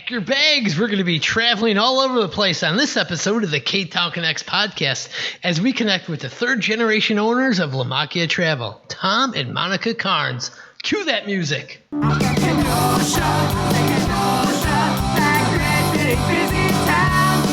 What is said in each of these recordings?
Pack your bags. We're going to be traveling all over the place on this episode of the Ktown Connects podcast as we connect with the third-generation owners of LaMacchia Travel, Tom and Monica Karnes. Cue that music. Kenosha, that great big busy town,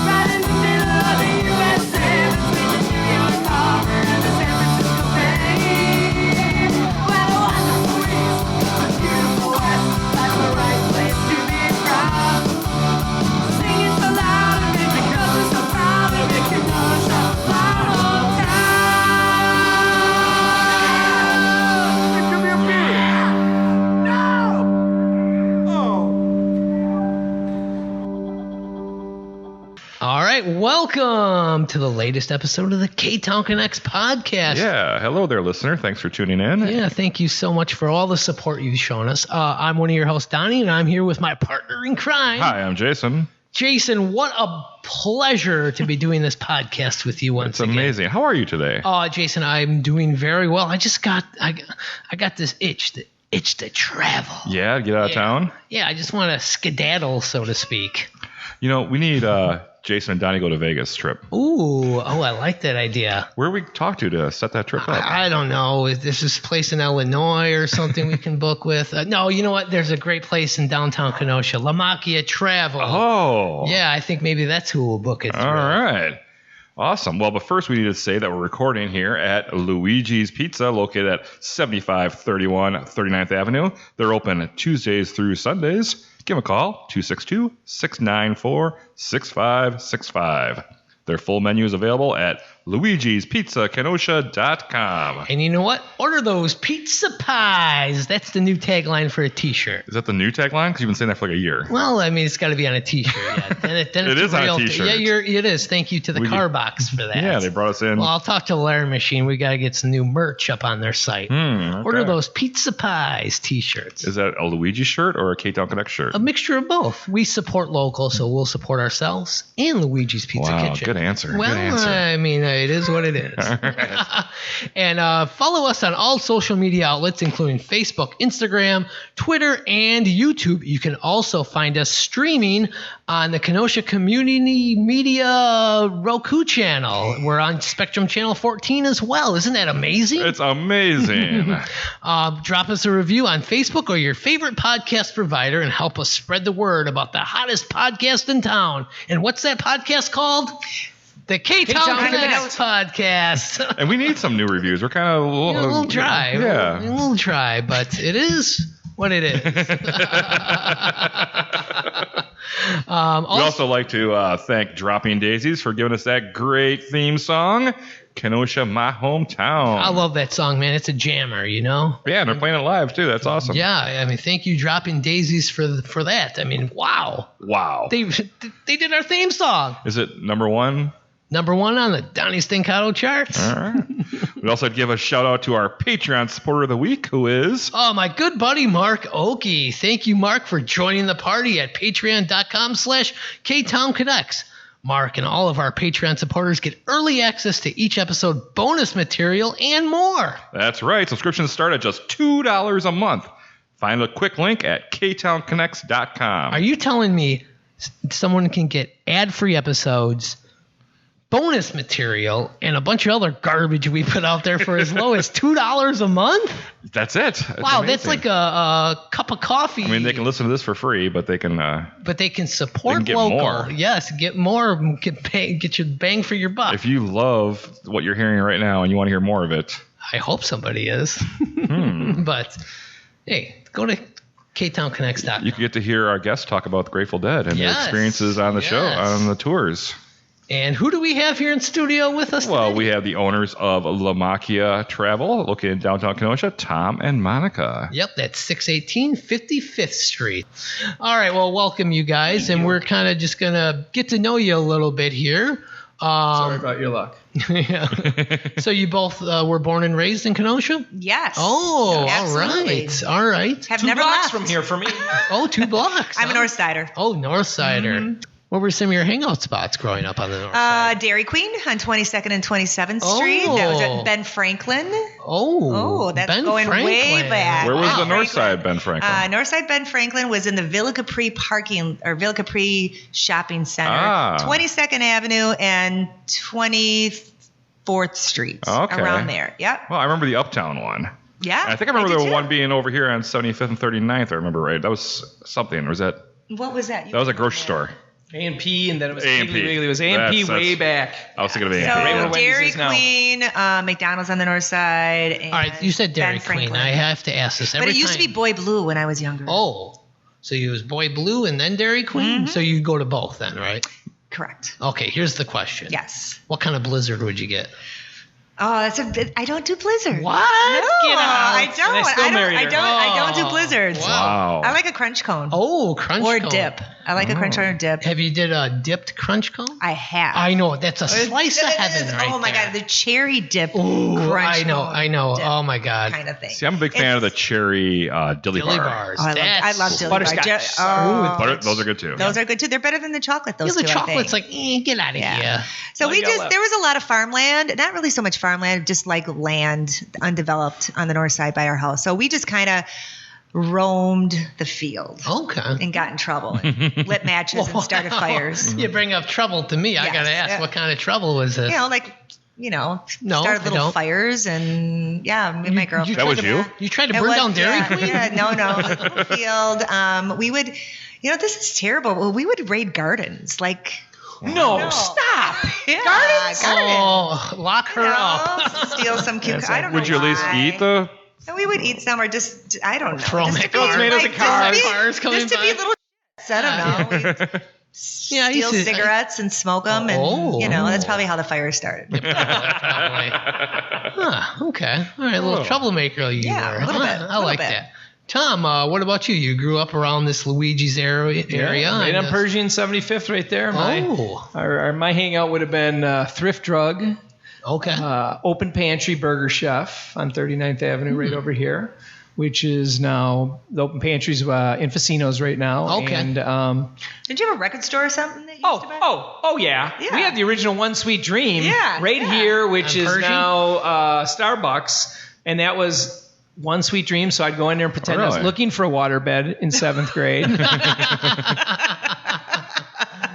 right in the middle of the USA, between the New York Harbor and the San Francisco Bay. Well, a wonderful east, a beautiful west, that's the right place to be proud. Sing it so loud and make the girls so proud of it, Kenosha, my hometown. Give me a beer. No! All right, welcome to the latest episode of the Ktown Connects podcast. Yeah, hello there, listener. Thanks for tuning in. Yeah, thank you so much for all the support you've shown us. I'm one of your hosts, Donnie, and I'm here with my partner in crime. Hi, I'm Jason. Jason, what a pleasure to be doing this podcast with you once again. It's amazing. How are you today? Jason, I'm doing very well. I just got I got this itch to travel. Yeah, get out of town? Yeah, I just want to skedaddle, so to speak. You know, we need Jason and Donnie go to Vegas trip. I like that idea. Where do we talk to set that trip up? I don't know. Is this this place in Illinois or something we can book with? No, you know what? There's a great place in downtown Kenosha, LaMacchia Travel. Oh. Yeah, I think maybe that's who will book it through. All right. Awesome. Well, but first we need to say that we're recording here at Luigi's Pizza, located at 7531 39th Avenue. They're open Tuesdays through Sundays. Give them a call, 262-694-6565. Their full menu is available at luigispizzakenosha.com. And you know what? Order those pizza pies. That's the new tagline for a T-shirt. Is that the new tagline? Because you've been saying that for like a year. Well, I mean, it's got to be on a T-shirt. Yeah. Then It is on a real T-shirt. Yeah, it is. Thank you to the CarBox for that. Yeah, they brought us in. Well, I'll talk to Larry Machine. We got to get some new merch up on their site. Okay. Order those pizza pies T-shirts. Is that a Luigi shirt or a Ktown Connect shirt? A mixture of both. We support local, so we'll support ourselves and Luigi's Pizza Kitchen. Good answer. Well, Good answer. I mean, it is what it is. All right. And follow us on all social media outlets, including Facebook, Instagram, Twitter, and YouTube. You can also find us streaming on the Kenosha Community Media Roku channel. We're on Spectrum Channel 14 as well. Isn't that amazing? It's amazing. Drop us a review on Facebook or your favorite podcast provider and help us spread the word about the hottest podcast in town. And what's that podcast called? The Ktown Connects podcast. And we need some new reviews. We're kind of a little dry. Yeah. A little dry, but it is what it is. We also like to thank Dropping Daisies for giving us that great theme song, Kenosha, My Hometown. I love that song, man. It's a jammer, you know? Yeah, and they're playing it live, too. That's awesome. Yeah, I mean, thank you, Dropping Daisies, for that. I mean, wow. They did our theme song. Is it number one? Number one on the Donnie Stincato charts. All right. We'd also give a shout out to our Patreon supporter of the week, who is... Oh, my good buddy, Mark Oakey. Thank you, Mark, for joining the party at patreon.com/Ktown Connects. Mark and all of our Patreon supporters get early access to each episode, bonus material, and more. That's right. Subscriptions start at just $2 a month. Find a quick link at ktownconnects.com. Are you telling me someone can get ad-free episodes, bonus material, and a bunch of other garbage we put out there for as low as $2 a month? That's it. It's wow, amazing. That's like a cup of coffee. I mean, they can listen to this for free, but they can... support they can get local. more. Yes, get more. Get your bang for your buck. If you love what you're hearing right now and you want to hear more of it... I hope somebody is. But, hey, go to ktownconnects.com. You can get to hear our guests talk about the Grateful Dead and their experiences on the show, on the tours. And who do we have here in studio with us Well, today? we have the owners of LaMacchia Travel, located in downtown Kenosha, Tom and Monica. Yep, that's 618 55th Street. All right, well, welcome you guys, and we're kind of just going to get to know you a little bit here. Sorry about your luck. Yeah. So you both were born and raised in Kenosha? Yes. Oh, Absolutely. all right. Have 2 never blocks left. from here for me. Oh, 2 blocks. I'm a North Sider. Oh, North Sider. What were some of your hangout spots growing up on the north side? Dairy Queen on 22nd and 27th Street. That was at Ben Franklin. Oh, That's Ben going way Franklin. back. Where was Wow. the north side, Ben Franklin? Northside Ben Franklin was in the Villa Capri Villa Capri Shopping Center, 22nd Avenue and 24th Street, around there. Yep. Well, I remember the Uptown one. Yeah. I think I remember did the too. one being over here on 75th and 39th. I remember right. That was something. Or was that? What was that? That was a grocery store. A&P, and then it was A&P. Piggly Wiggly. It was A&P way back. I was thinking of So A&P. Right where Wendy's Dairy is now. Queen, McDonald's on the north side. And All right, you said Dairy Ben Queen. Franklin. I have to ask this every But it used time. to be Boy Blue when I was younger. Oh, so you was Boy Blue and then Dairy Queen? So you go to both then, right? Correct. Okay, here's the question. Yes. What kind of blizzard would you get? Oh, that's a bit. I don't do Blizzard. What? No, Get out. I And don't. I still married her. I don't do Oh, Blizzards. wow. I like a crunch cone. Oh, crunch or cone. dip. I like a crunch cone or dip. Have you did a dipped crunch cone? I have. I know. That's a slice of It heaven is. right Oh my there. god, the cherry dip Ooh, crunch. I know. dip Oh my god. kind of thing. See, I'm a big fan of the cherry dilly Dilly bar. bars. Oh, I That's love dilly Butterscotch. bars. Oh, Butter, those are good too. those are good too. They're better than the chocolate. Yeah, Those the two, I chocolate's think. like, get out of here. So Like yellow. there was a lot of farmland, not really so much farmland, just like land undeveloped on the north side by our house. So we just kind of roamed the field Okay. and got in trouble and lit matches and started fires. You bring up trouble to me. I Yes, got to ask, yeah. what kind of trouble was this? No, I started little don't. fires and me and my girlfriend. That was you? You tried to It burn was- down Dairy yeah, Queen? Yeah, no, it was a little field. We would, this is terrible. Well, we would raid gardens, like. No, stop. Yeah, Gardens? Oh, lock her up. Steal some cucumbers. I don't know Would you at least why. eat the? And we would eat some or just, I don't know. Throw just them to at be cars. tomatoes like, at cars. just to be- Cars coming just to be by. little I don't know. We'd Yeah, I steal used to- cigarettes and smoke them. Oh. And, that's probably how the fire started. Probably. Huh, okay. All right, a little troublemaker you Yeah, were. a little bit, I little like bit. that. Tom, what about you? You grew up around this Luigi's area? Right and on this- Pershing 75th right there. Oh. My hangout would have been Thrift Drug, Okay. Open Pantry Burger Chef on 39th Avenue right over here, which is now the Open Pantry's in Facino's right now. Okay. And Did you have a record store or something that you used to buy? yeah. Yeah. We had the original One Sweet Dream right yeah. here, which On is Pershing? now Starbucks, and that was One Sweet Dream. So I'd go in there and pretend I was Really? looking for a waterbed in 7th grade.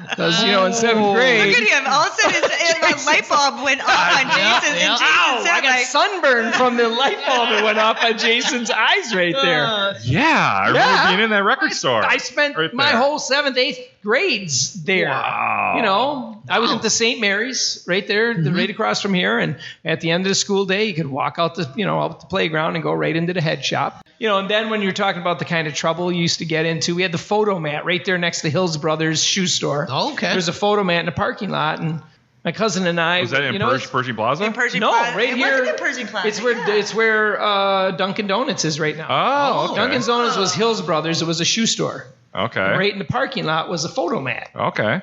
Because, in 7th grade. Look at him. All of a sudden, my light bulb went off on Jason's. yeah. And Jason Ow, said, I got sunburned from the light bulb that went off on Jason's eyes right there. Yeah, I remember being in that record store. I spent right my there. whole 7th, 8th grades there. Wow. I was at the St. Mary's right there, right across from here. And at the end of the school day, you could walk out out the playground and go right into the head shop. And then when you're talking about the kind of trouble you used to get into, we had the photo mat right there next to Hills Brothers shoe store. Okay. There's a photo mat in the parking lot, and my cousin and I. Was that in Pershing Plaza? In Pershing No, Plaza. right it here. wasn't in Pershing Plaza. It's where Dunkin' Donuts is right now. Oh, okay. Dunkin' Donuts was Hills Brothers. It was a shoe store. Okay. Right in the parking lot was a photo mat. Okay.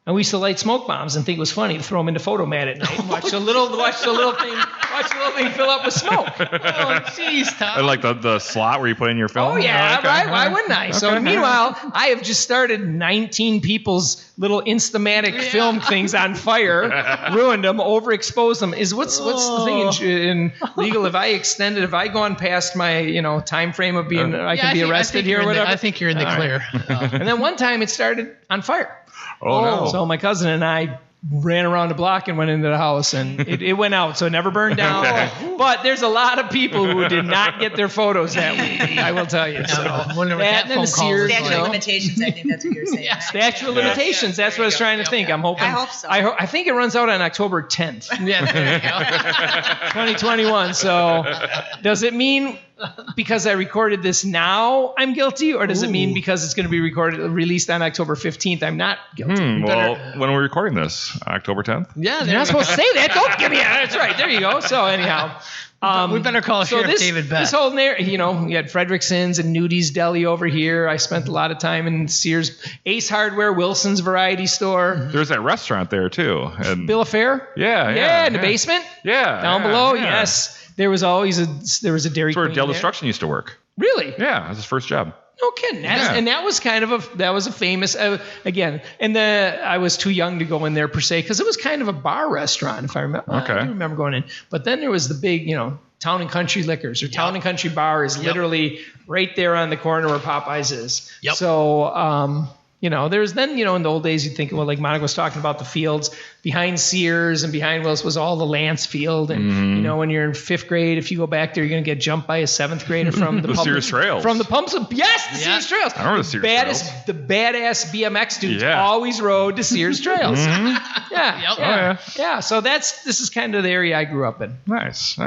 And we used to light smoke bombs and think it was funny to throw them in the photo mat at night. And watch the little thing fill up with smoke. Oh, jeez, Tom. And like the slot where you put in your film? Oh yeah, Okay. right? Why wouldn't I? So Okay. meanwhile, I have just started 19 people's little Instamatic film things on fire, ruined them, overexposed them. What's the thing in legal? If I gone past my time frame of being I can be arrested here or whatever. I think you're in the clear. And then one time it started on fire. Oh, no. So my cousin and I ran around the block and went into the house, and it went out, so it never burned down. But there's a lot of people who did not get their photos that week, I will tell you. So Wonder what that that and the phone call Sears, was Statute like. of limitations, I think that's what you're saying. Statute of limitations. That's what I was trying to think. I'm hoping. I hope so. I think it runs out on October 10th, Yeah, there you go. 2021. So does it mean because I recorded this now I'm guilty, or does it mean because it's going to be released on October 15th I'm not guilty? Well, when are we recording this? October 10th? Yeah, You're not supposed to say that. Don't give me that. That's right. There you go. So anyhow. we better call Sheriff David Beck. This whole you had Frederickson's and Nudi's Deli over here. I spent a lot of time in Sears, Ace Hardware, Wilson's Variety Store, There's that restaurant there too. And Bill of Fare. Yeah, in the basement. Yeah. Down yeah, below. yeah. Yes. There was a Dairy That's where Queen Dell there. Destruction used to work. Really? Yeah, that's his first job. No kidding. And that was kind of a famous, again, and I was too young to go in there per se because it was kind of a bar restaurant, if I remember. Okay. I do remember going in. But then there was the big, Town and Country Liquors or Town and Country Bar is literally right there on the corner where Popeyes is. Yep. So, there's then, in the old days, you'd think, well, like Monica was talking about the fields behind Sears and behind Willis was all the Lance Field. And, when you're in 5th grade, if you go back there, you're going to get jumped by a 7th grader from the Sears Trails. From the pumps. Yes, the Sears Trails. I remember the Sears Trails. The badass BMX dudes always rode to Sears Trails. Yeah. So this is kind of the area I grew up in. Nice.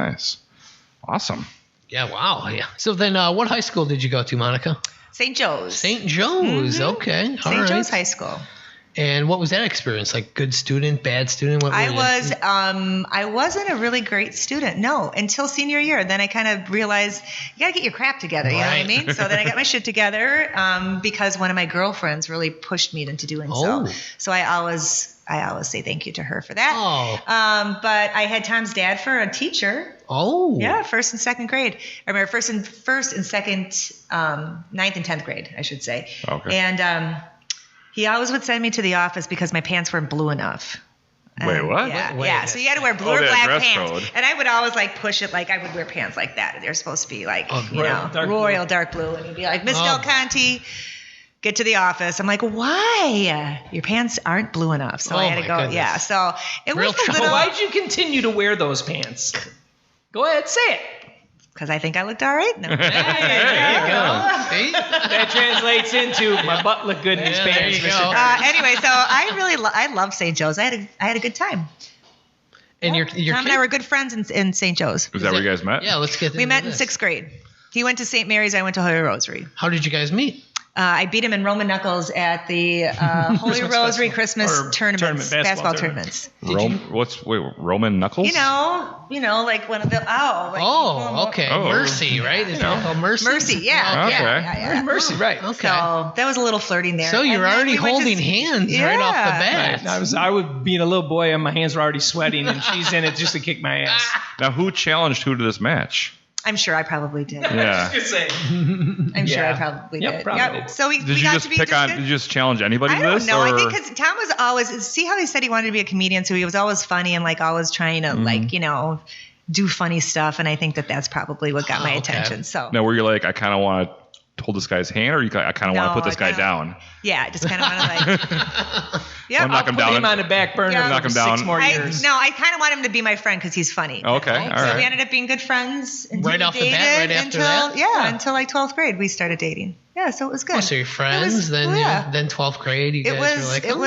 Awesome. Yeah, wow. Yeah. So then what high school did you go to, Monica? St. Joe's. St. Joe's. Okay. All St. right. Joe's High School. And what was that experience? Like good student, bad student? What were you? I wasn't a really great student, no, until senior year. Then I kind of realized you got to get your crap together, you know what I mean? So then I got my shit together because one of my girlfriends really pushed me into doing so. So I always say thank you to her for that. Oh. But I had Tom's dad for a teacher. Oh. Yeah, 1st and 2nd grade. I remember first and 2nd, 9th and 10th grade, I should say. Okay. And he always would send me to the office because my pants weren't blue enough. Wait, what? Yeah. So you had to wear blue or that black dress pants. code. And I would always push it I would wear pants like that. They're supposed to be royal dark blue. And he'd be like, Miss Del Conte, get to the office. I'm like, why? Your pants aren't blue enough. So I had to go. Goodness. Yeah. So it Real was a trouble. little. Why'd you continue to wear those pants? Go ahead, say it. Because I think I looked all right. No. There you go. See? That translates into my butt looked good in these there pants, you Mr. go. Anyway, so I loved St. Joe's. I had a good time. And your Tom kid? and I were good friends in St. Joe's. Was that where you guys met? Yeah, let's get We met in 6th grade. He went to St. Mary's. I went to Holy Rosary. How did you guys meet? I beat him in Roman knuckles at the Holy Rosary Christmas tournaments, basketball tournaments. Roman knuckles? You know, like one of the Okay. Oh. Mercy, right? Is that called Mercy? Mercy, yeah. Okay. Yeah. Mercy, right. Okay. So that was a little flirting there. So you're And then already we went to- holding hands right off the bat. Right. I was being a little boy and my hands were already sweating and she's in it just to kick my ass. Now, who challenged who to this match? I'm sure I probably did. Yeah. I'm sure I probably did. Probably. Yep. So we Did you got just to be pick on? Did you just challenge anybody I to don't this? know. Or? I think because Tom was always, see how he said he wanted to be a comedian, so he was always funny and always trying to do funny stuff, and I think that's probably what got my attention. So Now, were you like, I kind of want to hold this guy's hand, or I kind of want to put this guy down? yeah, just kind of want to I'll knock him Put down. him on the back burner Yeah. for Knock him down. 6 more years. I kind of want him to be my friend because he's funny. Okay, all So right. we ended up being good friends. Until Right we off the bat, dated right after until, that? Yeah, until 12th grade we started dating. Yeah, so it was good. Oh, so you're friends, then 12th grade, you It guys was. were like, It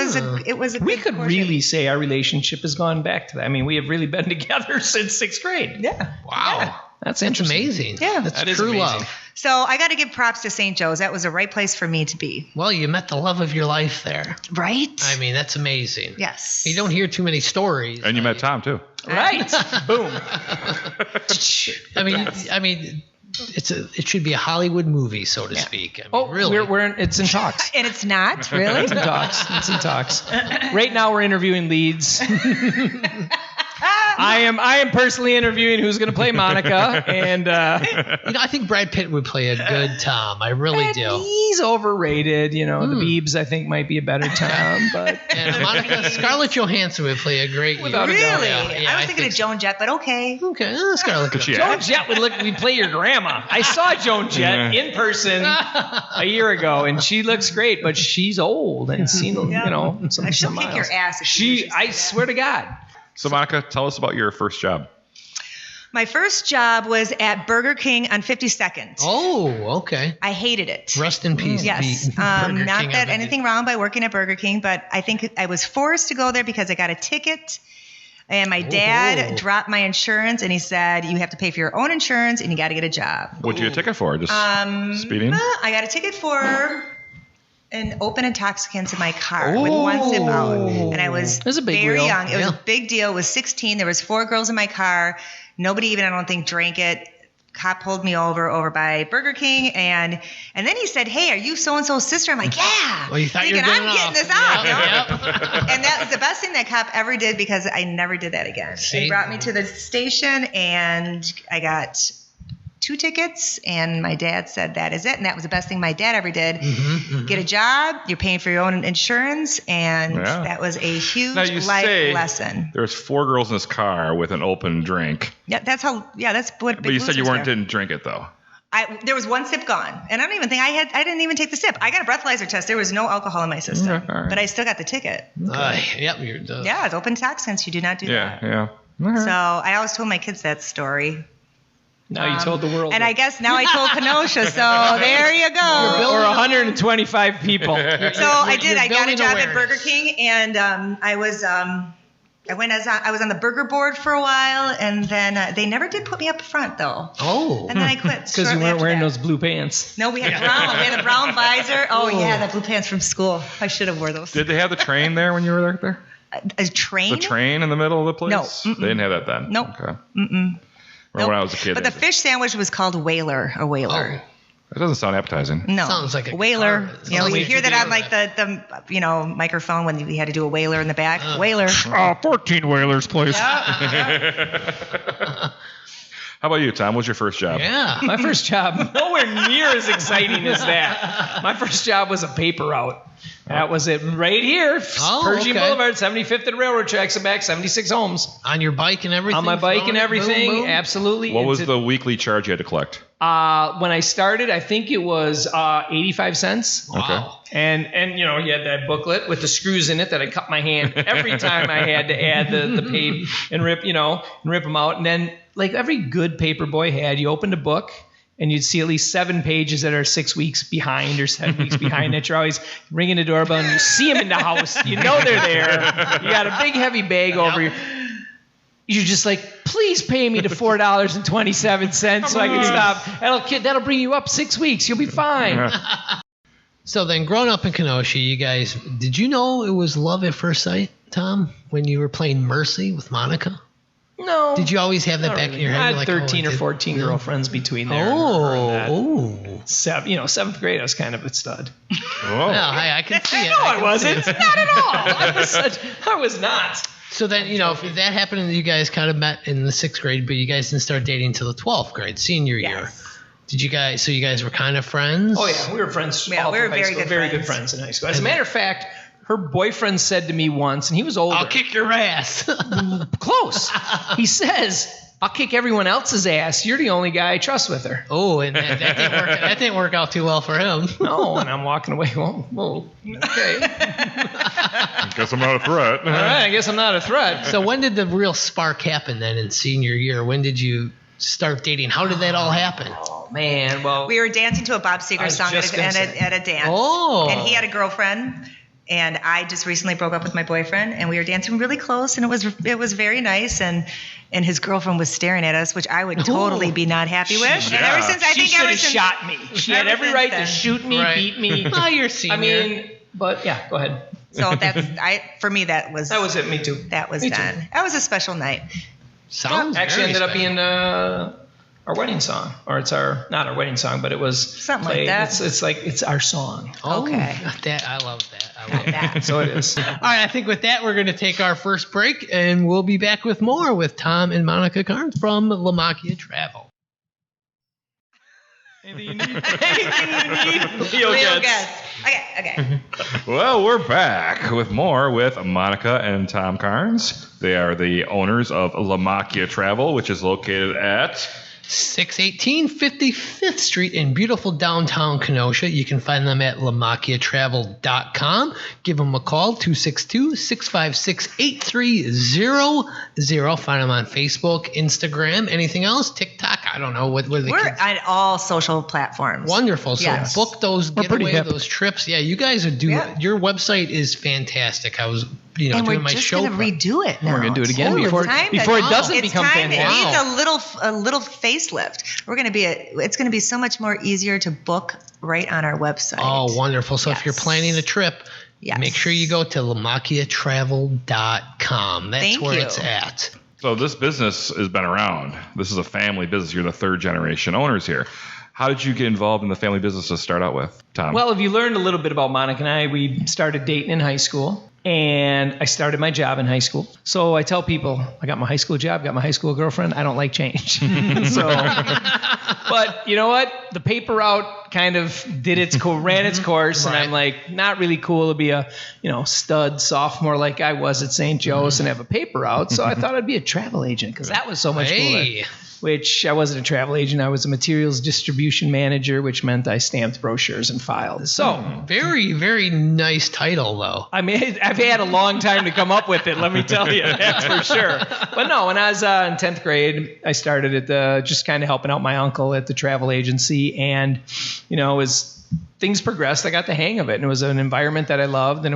was a. We good could courtship. really say our relationship has gone back to that. I mean, we have really been together since 6th grade. Yeah. wow. Yeah. That's That's interesting. amazing. Yeah. That's That is true amazing. love. So I got to give props to St. Joe's. That was the right place for me to be. Well, you met the love of your life there. Right. I mean, that's amazing. Yes. You don't hear too many stories. And you met Tom too. Right. Boom. I mean, it should be a Hollywood movie, so to speak. I mean, really. It's in talks. And it's not really. It's in talks. It's in talks. Right now we're interviewing leads. I am personally interviewing who's going to play Monica, and I think Brad Pitt would play a good Tom. I really do. he's overrated. The Biebs I think might be a better Tom, but And Monica, Scarlett Johansson would play a great. Without a Really? doubt. Yeah, I was thinking of Joan Jett, but okay. Okay, Scarlett. Could she Johansson. Joan Jett would play your grandma. I saw Joan Jett in person a year ago, and she looks great, but she's old and seen some She'll kick miles. your ass. If she I swear to God. So, Monica, tell us about your first job. My first job was at Burger King on 52nd. Oh, okay. I hated it. Rest in peace. Yes. Burger Not King, that anything wrong by working at Burger King, but I think I was forced to go there because I got a ticket. And my dad dropped my insurance, and he said, you have to pay for your own insurance, and you got to get a job. What'd you get a ticket for? Just speeding? I got a ticket for an open intoxicants in my car with one sip out. And I was That's a big very deal. young. It was a big deal. It was 16. There was 4 girls in my car. Nobody even, I don't think, drank it. Cop pulled me over by Burger King, and then he said, "Hey, are you so-and-so's sister?" I'm like, "Yeah." Well, you thought you were thinking, getting I'm off. getting this off. Yep. And that was the best thing that cop ever did because I never did that again. See? He brought me to the station, and I got 2 tickets, and my dad said that is it, and that was the best thing my dad ever did. Get a job, you're paying for your own insurance, and that was a huge Now you life say lesson. There's 4 girls in this car with an open drink. Yeah, that's what. But you said you didn't drink it though. There was 1 sip gone, and I don't even think I didn't even take the sip. I got a breathalyzer test. There was no alcohol in my system, Okay, all right. but I still got the ticket. Yep. Yeah, it's open intoxicants. You do not do that. Yeah. All right. So I always told my kids that story. Now you told the world. And I guess now I told Kenosha, so there you go. Or 125 people. So I did. I got a building job awareness. at Burger King, and I was on the burger board for a while, and then they never did put me up front though. Oh. And then I quit. Because you weren't wearing those blue pants. No, we had brown. We had the brown visor. Oh yeah, the blue pants from school. I should have wore those. Did they have the train there when you were there? A train? The train in the middle of the place? No. They didn't have that then? Nope. Okay. Or when I was a kid. But the fish sandwich was called Whaler, a Whaler. That doesn't sound appetizing. No. Sounds like a Whaler. car. You know, Sounds you like hear a that on video. like the microphone when we had to do a whaler in the back. Whaler. 14 whalers, please. Yeah. How about you, Tom? What's your first job? Yeah. My first job, nowhere near as exciting as that. My first job was a paper route. That was it right here. Pershing okay. Boulevard, 75th and Railroad Tracks and back, 76 homes. On your bike and everything? On my bike and throwing it? everything, Boom, boom. absolutely. What was the weekly charge you had to collect? When I started, I think it was 85 cents. Wow. And you know, you had that booklet with the screws in it that I cut my hand every time I had to add the page and rip them out. And then, like every good paper boy had, you opened a book and you'd see at least 7 pages that are 6 weeks behind or 7 weeks behind that you're always ringing the doorbell and you see them in the house. You know they're there. You got a big heavy bag over you. You're just like, please pay me to $4.27 so I can stop. That'll bring you up 6 weeks. You'll be fine. So then, growing up in Kenosha, you guys, did you know it was love at first sight, Tom, when you were playing Mercy with Monica? No. Did you always have that Not back really. in your head? I had Like, 13 or did- 14 no? girlfriends between there. Oh. Seventh grade, I was kind of a stud. Oh. Well, I can see it. No, I can wasn't. see it. Not at all. I was not. So then, if that happened and you guys kind of met in the 6th grade, but you guys didn't start dating until the 12th grade, senior year. Did you guys, so you guys were kind of friends? Oh, yeah. We were friends. Yeah, all we were through high school. very good good friends. friends in high school. As a matter of fact, her boyfriend said to me once, and he was older. I'll kick your ass. Close. He says, I'll kick everyone else's ass. You're the only guy I trust with her. Oh, and that didn't work out too well for him. No, and I'm walking away. Well, okay. Guess I'm not a threat. All right, I guess I'm not a threat. So when did the real spark happen then in senior year? When did you start dating? How did that all happen? Oh, man. Well, We were dancing to a Bob Seger was song just at gonna say. a dance. Oh. And he had a girlfriend. And I just recently broke up with my boyfriend, and we were dancing really close, and it was very nice. And his girlfriend was staring at us, which I would totally be not happy with. And ever since she should have shot me. She had every right to then. shoot me, Right. beat me. Oh, you're senior. I mean, but yeah, go ahead. So for me that was it. Me too. that was Me too. done. That was a special night. Sounds Actually very ended up special. being our wedding song, or it's not our wedding song, but it was Something like that. It's our song. Oh, Okay. I love that. I love that. That. So it is. All right, I think with that, we're going to take our first break, and we'll be back with more with Tom and Monica Karnes from LaMacchia Travel. Anything you need? Leo Real gets. good. Okay. Well, we're back with more with Monica and Tom Karnes. They are the owners of LaMacchia Travel, which is located at 618 55th Street in beautiful downtown Kenosha. You can find them at LaMacchiaTravel.com. Give them a call, 262-656-8300. Find them on Facebook, Instagram, anything else? TikTok? I don't know. What are the We're kids? on all social platforms. Wonderful. So Yes. book those pretty getaway, hip. those trips. Yeah, you guys are doing. Yeah. Your website is fantastic. I was, And doing we're my just show. going to redo it now. We're gonna do it again It's before time it to- doesn't it's become time. fantastic. It needs a little facelift. It's going to be so much more easier to book right on our website. Oh, wonderful. So if you're Yes. planning a trip, Yes. make sure you go to LaMacchiaTravel.com. That's Thank where you. it's at. So this business has been around. This is a family business. You're the 3rd generation owners here. How did you get involved in the family business to start out with, Tom? Well, if you learned a little bit about Monica and I, we started dating in high school. And I started my job in high school. So I tell people, I got my high school job, got my high school girlfriend. I don't like change. But you know what? The paper route kind of ran its course. And I'm like, not really cool to be a, stud sophomore like I was at St. Joe's and have a paper route. So I thought I'd be a travel agent because that was so much cooler. Which I wasn't a travel agent. I was a materials distribution manager, which meant I stamped brochures and filed. So very, very nice title, though. I mean, I've had a long time to come up with it, let me tell you. That's for sure. But no, when I was in 10th grade, I started at just kind of helping out my uncle at the travel agency. And, as things progressed, I got the hang of it. And it was an environment that I loved. And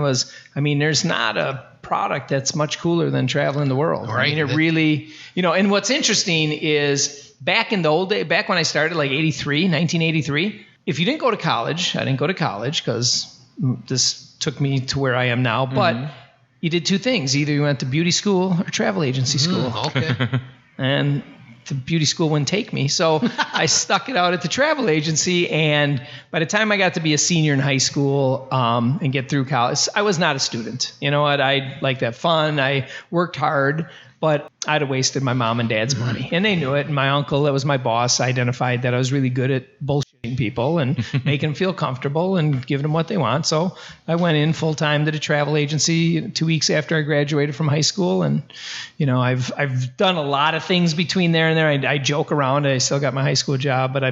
there's not a product that's much cooler than traveling the world. Right. I mean, it really, and what's interesting is back in the old day, back when I started, like 1983, if you didn't go to college, I didn't go to college because this took me to where I am now, but you did two things. Either you went to beauty school or travel agency school. Okay. And the beauty school wouldn't take me. So I stuck it out at the travel agency. And by the time I got to be a senior in high school and get through college, I was not a student. You know what? I liked to have fun. I worked hard, but I'd have wasted my mom and dad's money. And they knew it. And my uncle, that was my boss, identified that I was really good at bullshitting people and making them feel comfortable and giving them what they want. So I went in full time to the travel agency 2 weeks after I graduated from high school. And, I've done a lot of things between there and there. I joke around. I still got my high school job, but I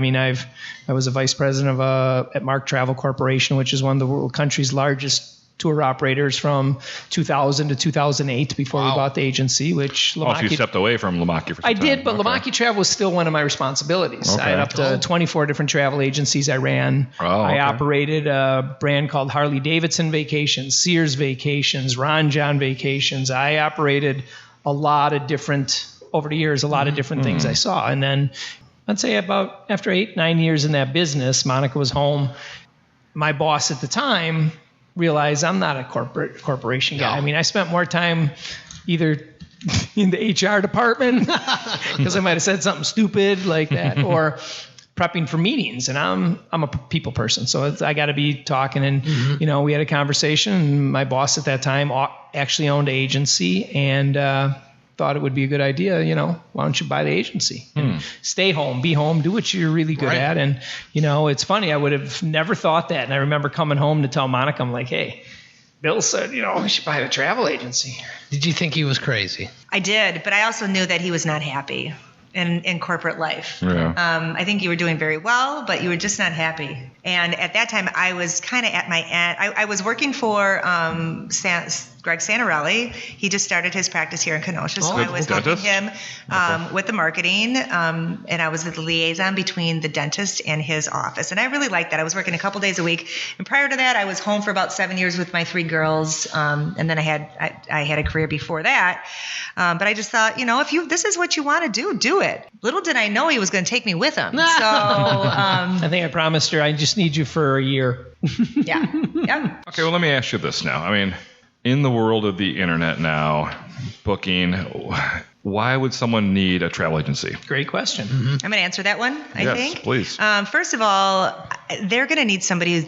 was a vice president at Mark Travel Corporation, which is one of the world country's largest tour operators from 2000 to 2008 before we bought the agency, which LaMacchia... Oh, so you stepped away from LaMacchia for some I time. did, but LaMacchia Travel was still one of my responsibilities. Okay. I had up to 24 different travel agencies I ran. I operated a brand called Harley Davidson Vacations, Sears Vacations, Ron John Vacations. I operated over the years, a lot of different things I saw. And then I'd say about after 8-9 years in that business, Monica was home. My boss at the time realized I'm not a corporation guy. I spent more time either in the HR department because I might have said something stupid like that, or prepping for meetings. And I'm a people person, so I got to be talking. And we had a conversation. And my boss at that time actually owned an agency and thought it would be a good idea. Why don't you buy the agency? And stay home, be home, do what you're really good at. And it's funny. I would have never thought that. And I remember coming home to tell Monica, I'm like, hey, Bill said, we should buy the travel agency. Did you think he was crazy? I did, but I also knew that he was not happy in corporate life. Yeah. I think you were doing very well, but you were just not happy. And at that time, I was kind of at my end. I was working for Greg Santarelli. He just started his practice here in Kenosha, so I was helping him with the marketing, and I was the liaison between the dentist and his office. And I really liked that. I was working a couple days a week. And prior to that, I was home for about 7 years with my 3 girls, and then I had a career before that. But I just thought, if this is what you want to do it. Little did I know he was going to take me with him. So I think I promised her I just need you for a year. Yeah. Okay, well, let me ask you this now. In the world of the internet now, booking, why would someone need a travel agency? Great question. I'm going to answer that one, I think. Yes, please. First of all, they're going to need somebody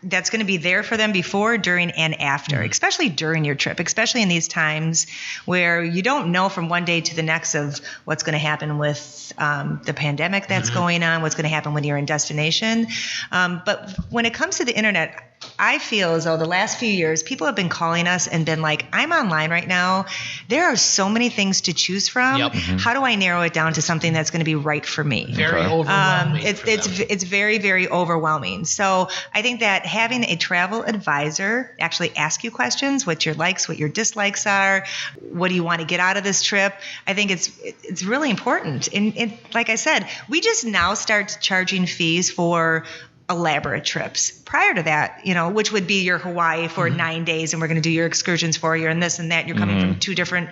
that's going to be there for them before, during, and after, especially during your trip, especially in these times where you don't know from one day to the next of what's going to happen with the pandemic that's going on, what's going to happen when you're in destination. But when it comes to the internet, I feel as though the last few years, people have been calling us and been like, I'm online right now. There are so many things to choose from. Yep. How do I narrow it down to something that's going to be right for me? Very overwhelming. It's very, very overwhelming. So I think that having a travel advisor actually ask you questions, what your likes, what your dislikes are, what do you want to get out of this trip? I think it's really important. And like I said, we just now start charging fees for elaborate trips. Prior to that, which would be your Hawaii for 9 days, and we're going to do your excursions for you and this and that. You're coming from 2 different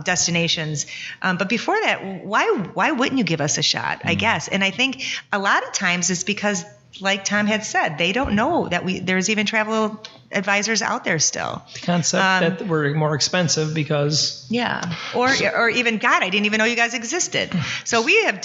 destinations. But before that, why wouldn't you give us a shot, I guess? And I think a lot of times it's because like Tom had said, they don't know that there's even travel advisors out there still. The concept that we're more expensive because or even God, I didn't even know you guys existed. So we have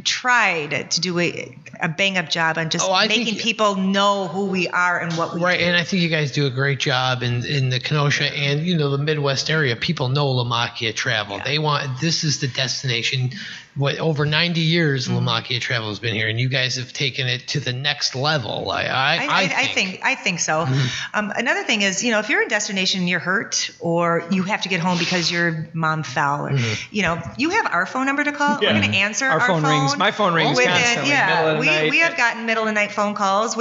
tried to do a bang up job on just making people know who we are and what we do. And I think you guys do a great job in the Kenosha and the Midwest area. People know LaMacchia Travel. They this is the destination. Over 90 years LaMacchia Travel has been here, and you guys have taken it to the next level. I think so. Another thing is, if you're in a destination and you're hurt or you have to get home because your mom fell, or, you have our phone number to call. Yeah. We're going to answer our phone rings. My phone rings constantly. Yeah, middle of the night. We have gotten middle of the night phone calls,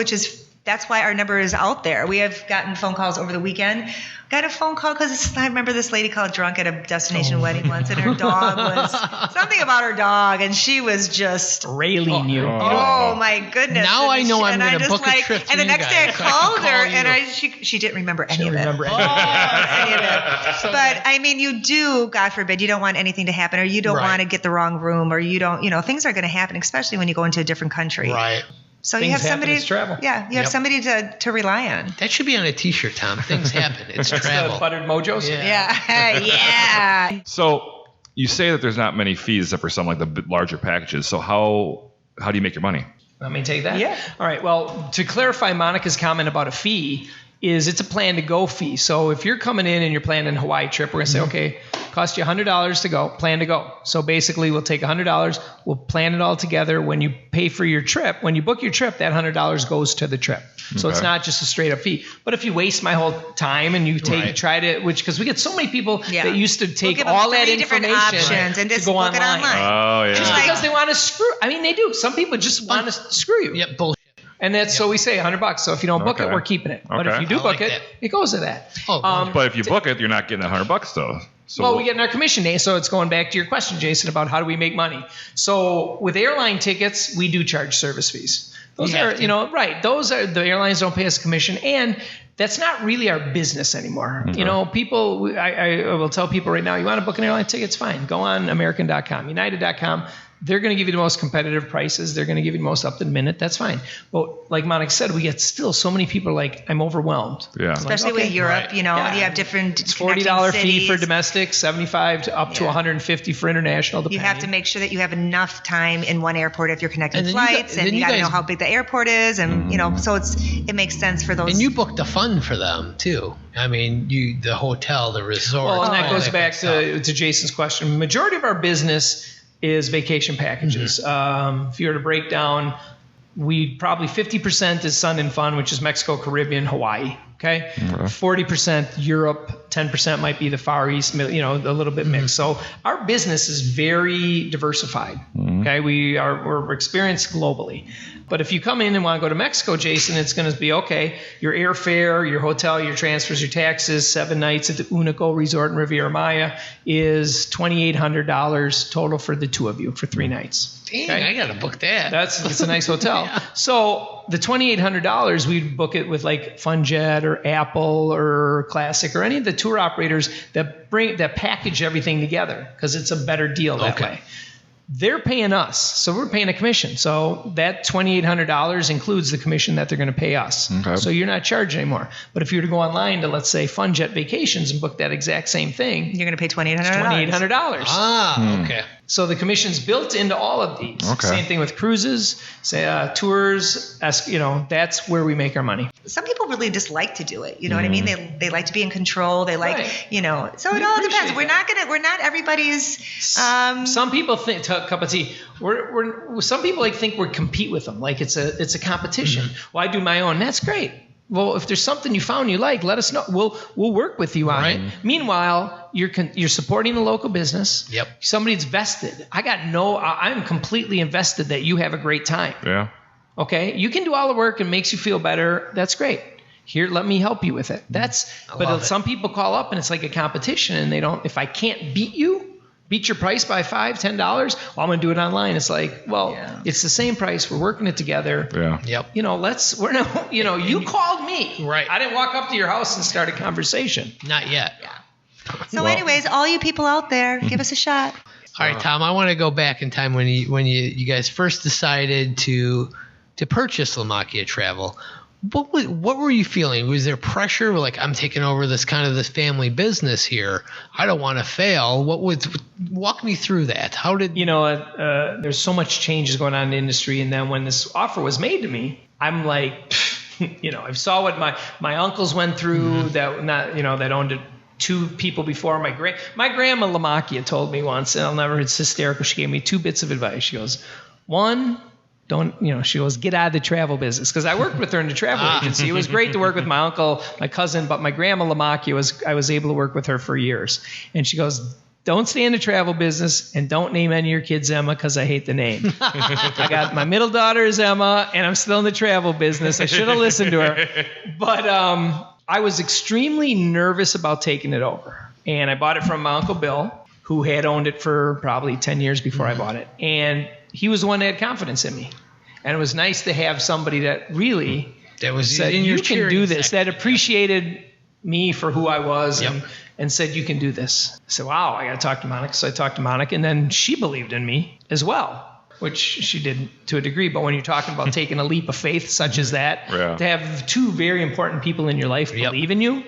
that's why our number is out there. We have gotten phone calls over the weekend. Got a phone call because I remember this lady called drunk at a destination wedding once, and her dog was something about her dog, and she was just railing you. Oh my goodness! Now I know I'm going to book a trip. And the next day I called her, and she didn't remember any of it. Any of it. But I mean, you do, God forbid, you don't want anything to happen, or you don't want to get the wrong room, or you don't, things are going to happen, especially when you go into a different country. Right. So Things you have somebody. Happen, it's travel. Yeah, you have somebody to rely on. That should be on a T-shirt, Tom. Things happen. It's travel. The buttered mojos. Yeah. So you say that there's not many fees except for some like the larger packages. So how do you make your money? Let me take that. Yeah. All right. Well, to clarify Monica's comment about a fee, it's a plan to go fee. So if you're coming in and you're planning a Hawaii trip, we're going to say, okay, cost you $100 to go, plan to go. So basically we'll take $100, we'll plan it all together. When you pay for your trip, when you book your trip, that $100 goes to the trip. So it's not just a straight up fee. But if you waste my whole time and you because we get so many people that used to take all that information options and just to go book online. it online. Oh, yeah. Just because they want to screw. I mean, they do. Some people just want to screw you. Yep, bullshit. And that's so we say $100. So if you don't book it, we're keeping it. But if you do book it, it goes to that. But if you book it, you're not getting $100 though. So we get in our commission day. So it's going back to your question, Jason, about how do we make money. So with airline tickets, we do charge service fees. Those Those are the airlines don't pay us commission, and that's not really our business anymore. People. I will tell people right now, you want to book an airline ticket, it's fine. Go on American.com, United.com. They're going to give you the most competitive prices. They're going to give you the most up to the minute. That's fine. But like Monica said, we get still so many people like, I'm overwhelmed. Yeah. Especially with Europe, you have different. It's $40 fee for domestic, $75 to up to $150 for international. You have to make sure that you have enough time in one airport if you're connecting flights, and you got to know how big the airport is, and so it makes sense for those. And you booked the fun for them too. I mean, the hotel, the resort. Well, and that goes back to Jason's question. Majority of our business is vacation packages. If you were to break down, probably 50% is Sun and Fun, which is Mexico, Caribbean, Hawaii. Okay, 40% Europe, 10% might be the Far East, a little bit mixed. So our business is very diversified. Okay, we're experienced globally. But if you come in and want to go to Mexico, Jason, it's going to be your airfare, your hotel, your transfers, your taxes, 7 nights at the Unico Resort in Riviera Maya is $2,800 total for the two of you for 3 nights. Dang, I got to book that. It's a nice hotel. So the $2,800, we'd book it with like FunJet or Apple or Classic or any of the tour operators that package everything together because it's a better deal that way. They're paying us, so we're paying a commission. So that $2,800 includes the commission that they're going to pay us. Okay. So you're not charged anymore. But if you were to go online to, let's say, FunJet Vacations and book that exact same thing, you're going to pay $2,800. $2,800. Okay. So the commission's built into all of these. Okay. Same thing with cruises, tours. That's where we make our money. Some people really just like to do it. You know what I mean? They like to be in control. They like, So it all depends. We're not everybody's. Some people think cup of tea. Some people think we compete with them. Like it's a competition. Well, I do my own. That's great. Well, if there's something you found you like, let us know. We'll work with you on it. Meanwhile, you're supporting the local business. Yep. Somebody's vested. I'm completely invested that you have a great time. Yeah. Okay. You can do all the work and makes you feel better. That's great. Here, let me help you with it. Some people call up and it's like a competition and they don't. If I can't beat your price by $5, $10, well, I'm going to do it online. It's like, it's the same price. We're working it together. Yeah. Yep. You called me. Right. I didn't walk up to your house and start a conversation. Not yet. Yeah. So anyways, all you people out there, give us a shot. All right, Tom, I want to go back in time when you guys first decided to to purchase LaMacchia Travel. What were you feeling? Was there pressure? Like, I'm taking over this family business here. I don't want to fail. Walk me through that. How did there's so much changes going on in the industry, and then when this offer was made to me, I'm like, I saw what my uncles went through that owned two people before my grandma LaMacchia told me once, and I'll never. It's hysterical. She gave me 2 bits of advice. She goes, one. She goes, get out of the travel business. Because I worked with her in the travel agency. It was great to work with my uncle, my cousin, but my grandma LaMacchia I was able to work with her for years. And she goes, don't stay in the travel business and don't name any of your kids Emma because I hate the name. I got my middle daughter is Emma and I'm still in the travel business. I should have listened to her. But I was extremely nervous about taking it over. And I bought it from my Uncle Bill, who had owned it for probably 10 years before I bought it. And he was the one that had confidence in me. And it was nice to have somebody that really said, you can do this, that appreciated me for who I was and said, you can do this. I said, wow, I got to talk to Monica. So I talked to Monica, and then she believed in me as well, which she did to a degree. But when you're talking about taking a leap of faith such as that, to have 2 very important people in your life believe in you,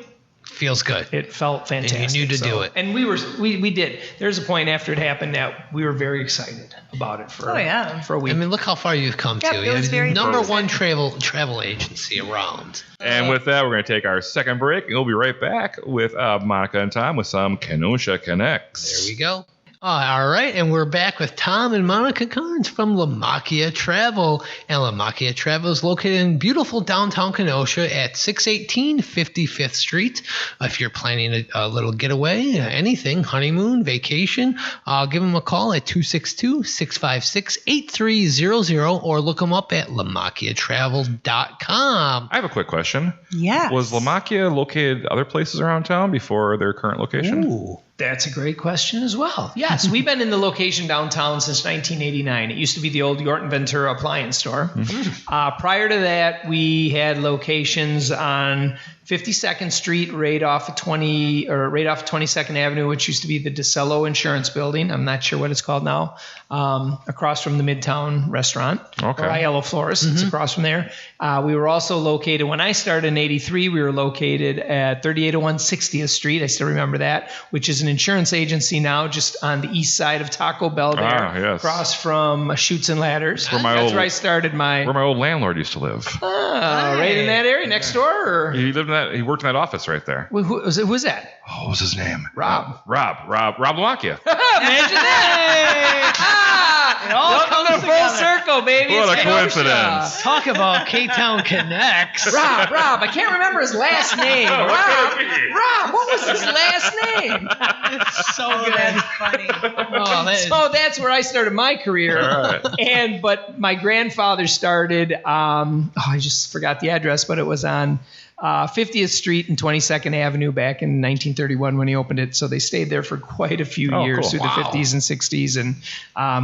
feels good. It felt fantastic. And you knew to do it. And we did. There's a point after it happened that we were very excited about it for a week. I mean, look how far you've come to. It was very number one travel agency around. And with that, we're going to take our second break, and we'll be right back with Monica and Tom with some Kenosha Connects. There we go. All right, and we're back with Tom and Monica Karnes from LaMacchia Travel. And LaMacchia Travel is located in beautiful downtown Kenosha at 618 55th Street. If you're planning a little getaway, anything, honeymoon, vacation, give them a call at 262-656-8300 or look them up at LaMacchiaTravel.com. I have a quick question. Yes. Was LaMacchia located other places around town before their current location? Ooh. That's a great question as well. Yes, we've been in the location downtown since 1989. It used to be the old Yorton Ventura appliance store. Prior to that, we had locations on 52nd Street, right off of 22nd Avenue, which used to be the DeCello Insurance Building. I'm not sure what it's called now. Across from the Midtown Restaurant, or Aiello Florist. It's across from there. We were also located, when I started in 83, we were located at 3801 60th Street. I still remember that, which is an insurance agency now, just on the east side of Taco Bell there, across from Chutes and Ladders. That's where I started where my old landlord used to live. Right in that area next door? Or? He lived in that. He worked in that office right there. Who was that? Oh, what was his name? Rob LaMacchia. Imagine that! It all comes full circle, baby. What it's a coincidence. Talk about Ktown Connects. Rob, I can't remember his last name. Rob, what was his last name? It's so good. That's funny. So that's where I started my career. Right. But my grandfather started, I just forgot the address, but it was on 50th Street and 22nd Avenue back in 1931 when he opened it. So they stayed there for quite a few years through the 50s and 60s and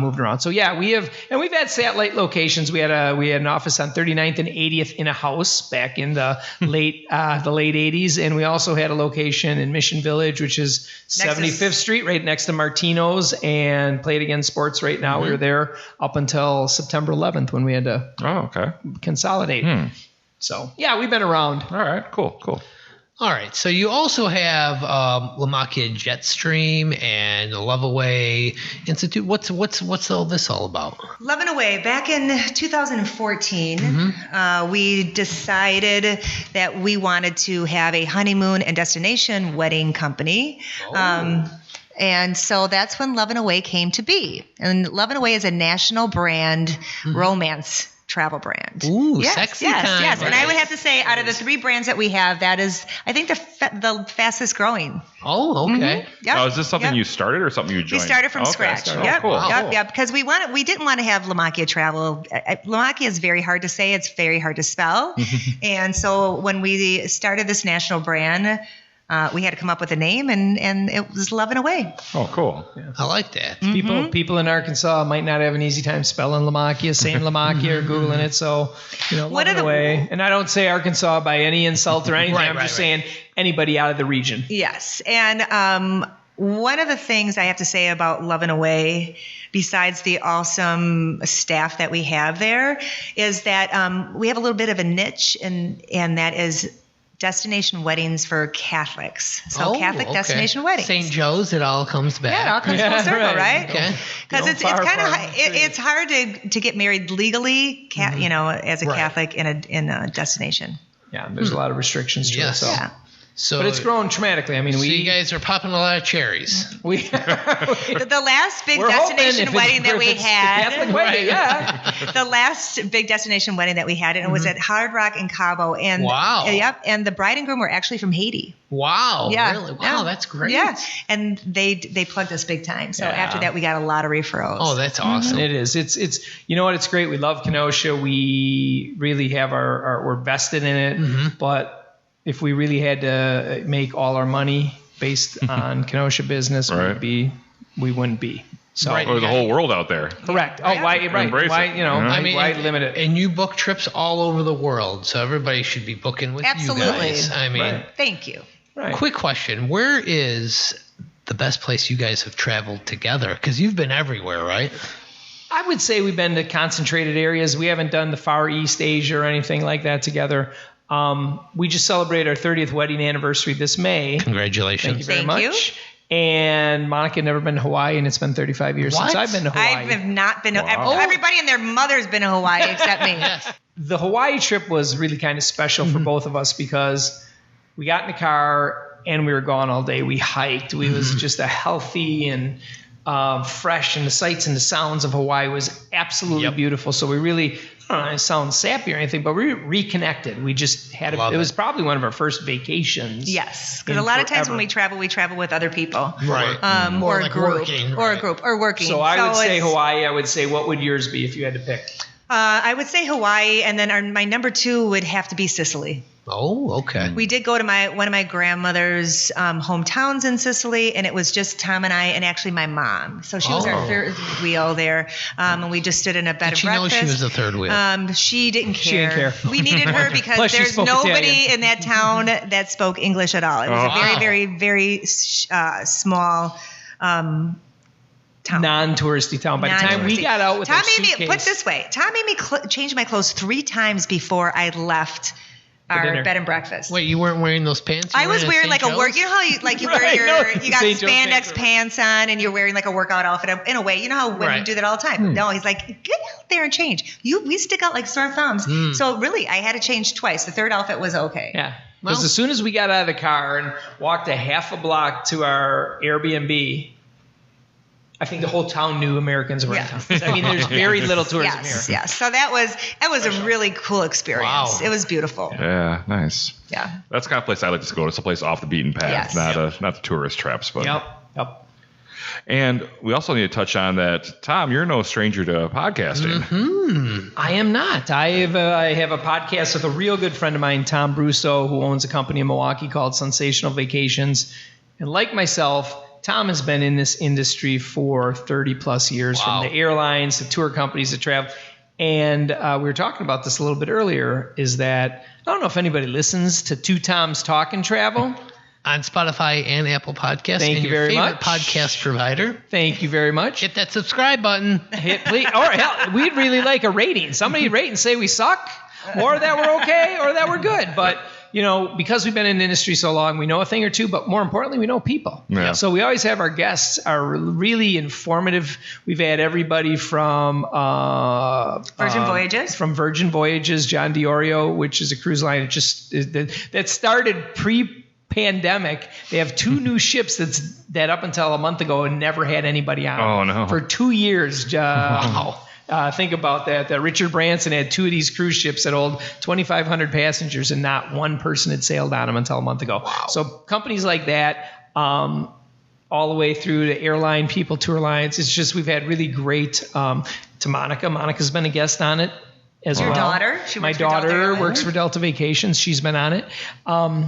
moved around. So yeah, we've had satellite locations. We had an office on 39th and 80th in a house back in the late 80s, and we also had a location in Mission Village, which is 75th Street, right next to Martino's and Play It Again Sports. Right now, we were there up until September 11th when we had to consolidate. So, yeah, we've been around. All right, cool. All right, so you also have LaMacchia Jetstream and Love Away Institute. What's all this all about? Love and Away. Back in 2014, we decided that we wanted to have a honeymoon and destination wedding company. And so that's when Love and Away came to be. And Love and Away is a national brand romance travel brand. Ooh, sexy time. Yes. And I would have to say, out of the 3 brands that we have, that is, I think, the fastest growing. Oh, okay. Yep. Now, is this something you started or something you joined? We started from scratch. Yep. Cool. Yep. Because we didn't want to have LaMacchia Travel. LaMacchia is very hard to say. It's very hard to spell. And so when we started this national brand, we had to come up with a name, and it was Love and Away. Oh, cool. Yeah. I like that. People in Arkansas might not have an easy time spelling LaMacchia, saying LaMacchia, or Googling it. So, Love and Away. And I don't say Arkansas by any insult or anything. I'm just saying anybody out of the region. Yes. And one of the things I have to say about Lovin' Away, besides the awesome staff that we have there, is that we have a little bit of a niche, and that is destination weddings for Catholics. So Catholic destination weddings. St. Joe's, it all comes back. Yeah, it all comes full circle, right? Okay. Because it's kind of it's hard to get married legally, as a Catholic in a destination. Yeah, there's a lot of restrictions to it. Yes. So. Yeah. So, But it's grown dramatically. I mean, you guys are popping a lot of cherries. The last big destination wedding that we had. Catholic wedding, yeah. The last big destination wedding that we had, and it was at Hard Rock in Cabo. And Wow. Yep. And the bride and groom were actually from Haiti. Wow. Yeah. Really? Wow, Yeah. that's great. Yeah. And they plugged us big time. So Yeah. after that, we got a lot of referrals. Oh, that's awesome. It is. It's you know what? It's great. We love Kenosha. We really have we're vested in it. But if we really had to make all our money based on Kenosha business, Right. we wouldn't be. So Right. Or the whole world out there. correct. Oh, why? Right. Embrace Why? it. You know, Yeah. I mean, why limit it? And you book trips all over the world, so everybody should be booking with Absolutely. you guys. I mean, Right. Thank you. Right. quick question: where is the best place you guys have traveled together? Because you've been everywhere, right? I would say we've been to concentrated areas. We haven't done the Far East Asia or anything like that together. We just celebrated our 30th wedding anniversary this May. Congratulations. Thank you very Thank you. much. And Monica had never been to Hawaii, and it's been 35 years What? since I've been to Hawaii. I have not been. Wow. Everybody and their mother's been to Hawaii except me. Yes. The Hawaii trip was really kind of special for both of us because we got in the car and we were gone all day. We hiked. We was just a healthy and fresh, and the sights and the sounds of Hawaii was absolutely beautiful. So we really, I don't know, it sounds sappy or anything, but we reconnected. We just had Love it was it. probably one of our first vacations. Yes, because a in lot of times forever. when we travel with other people. Right. Or like a group, working, or a right. group, or working. So I would say it's- Hawaii. I would say, what would yours be if you had to pick? I would say Hawaii, and then my number 2 would have to be Sicily. Oh, okay. We did go to one of my grandmother's hometowns in Sicily, and it was just Tom and I, and actually my mom. So she was our third wheel there, and we just stood in a bed Did and she know breakfast. she was the third wheel? She didn't care. She didn't care. We needed her because Plus she there's spoke nobody Italian. in that town that spoke English at all. It was Oh. a very, Wow. very, very small town. Non-touristy town. By the time we Non-touristy. got out with Tom our made me suitcase, put it this way. Tom made me change my clothes 3 times before I left our dinner. bed and breakfast. Wait, you weren't wearing those pants? You I was at wearing St. like a work. Joe's? You know how you like you Right, wear no, you got St. Joe's spandex pants. pants on and you're wearing like a workout outfit in a way. You know how women Right. do that all the time. No, he's like, get out there and change. We stick out like sore thumbs. So really, I had to change twice. The third outfit was okay. yeah. Because Well- as soon as we got out of the car and walked a half a block to our Airbnb, I think the whole town knew Americans were Yeah. in town. I mean, there's very little tourism Yes, here. yes. So that was a really cool experience. Wow. It was beautiful. Yeah, nice. Yeah. That's the kind of place I like to go. It's a place off the beaten path, Yes. not the tourist traps. But Yep. And we also need to touch on that, Tom. You're no stranger to podcasting. I am not. I have a podcast with a real good friend of mine, Tom Brusso, who owns a company in Milwaukee called Sensational Vacations. And like myself, Tom has been in this industry for 30 plus years, Wow. from the airlines to tour companies to travel. And we were talking about this a little bit earlier, is that I don't know if anybody listens to Two Toms Talk and Travel. On Spotify and Apple Podcasts. Thank and you your very favorite much. podcast provider. Thank you very much. Hit that subscribe button. Hit please, or hell, we'd really like a rating. Somebody rate and say we suck, or that we're okay, or that we're good. But you know, because we've been in the industry so long, we know a thing or two, but more importantly, we know people. Yeah. So we always have our guests are really informative. We've had everybody from Virgin Voyages. from Virgin Voyages, John DiOrio, which is a cruise line that started pre-pandemic. They have 2 new ships that up until a month ago never had anybody on. Oh, no. For 2 years. Wow. Think about that. Richard Branson had 2 of these cruise ships that hold 2,500 passengers, and not one person had sailed on them until a month ago. Wow. So companies like that, all the way through to airline people, tour lines. It's just we've had really great. To Monica. Monica's been a guest on it. as Your well. daughter? She My works for Delta daughter Airlines? works for Delta Vacations. She's been on it.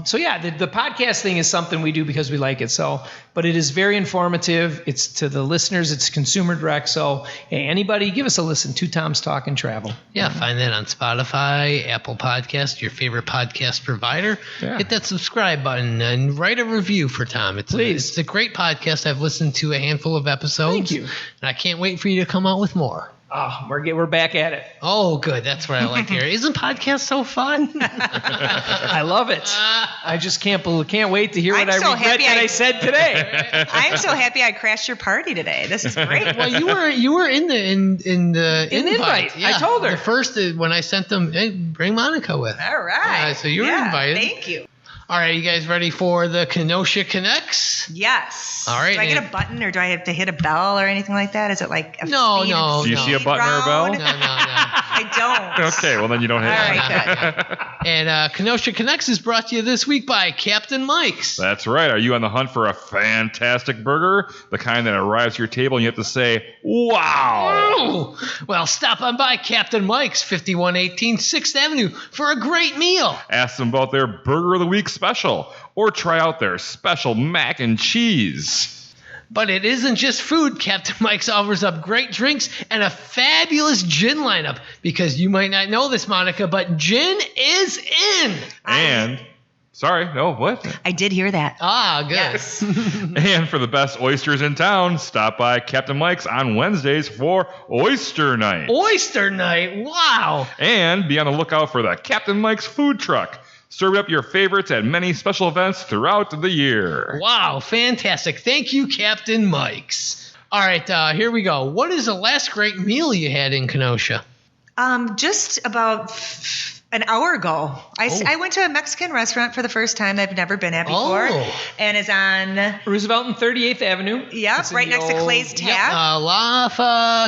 So yeah, the podcast thing is something we do because we like it. So, but it is very informative. It's to the listeners. It's consumer direct. So hey, anybody, give us a listen. Two Toms Talking Travel. Yeah, find that on Spotify, Apple Podcast, your favorite podcast provider. Yeah. Hit that subscribe button and write a review for Tom. Please. It's a great podcast. I've listened to a handful of episodes. Thank you. And I can't wait for you to come out with more. Oh, we're back at it. Oh, good. That's what I like to hear. Isn't podcast so fun? I love it. I just can't wait to hear what I'm I so regret happy that I- I said today. I'm so happy I crashed your party today. This is great. Well, you were in the invite. invite. I told her. The first when I sent them, hey, bring Monica with. All right. So you were invited. Thank you. All right, you guys ready for the Kenosha Connects? Yes. All right, Do I get and- a button or do I have to hit a bell or anything like that? Is it like a No, speed- no, Do you no. see a button or a bell? No. I don't. Okay, well then you don't hit All it. right, good. And Kenosha Connects is brought to you this week by Captain Mike's. That's right. Are you on the hunt for a fantastic burger? The kind that arrives to your table and you have to say, wow. Oh, well, stop on by Captain Mike's, 5118 6th Avenue, for a great meal. Ask them about their Burger of the Week special or try out their special mac and cheese. But it isn't just food. Captain Mike's offers up great drinks and a fabulous gin lineup. Because you might not know this, Monica, but gin is in. And, sorry, no, what? I did hear that. Ah, good. Yes. And for the best oysters in town, stop by Captain Mike's on Wednesdays for Oyster Night. Oyster night. Wow. And be on the lookout for the Captain Mike's food truck. Serve up your favorites at many special events throughout the year. Wow, fantastic. Thank you, Captain Mike's. All right, here we go. What is the last great meal you had in Kenosha? Just about an hour ago, I went to a Mexican restaurant for the first time I've never been at before, Oh. and it's on Roosevelt and 38th Avenue. Yep, It's in right the next to old- Clay's Tap. La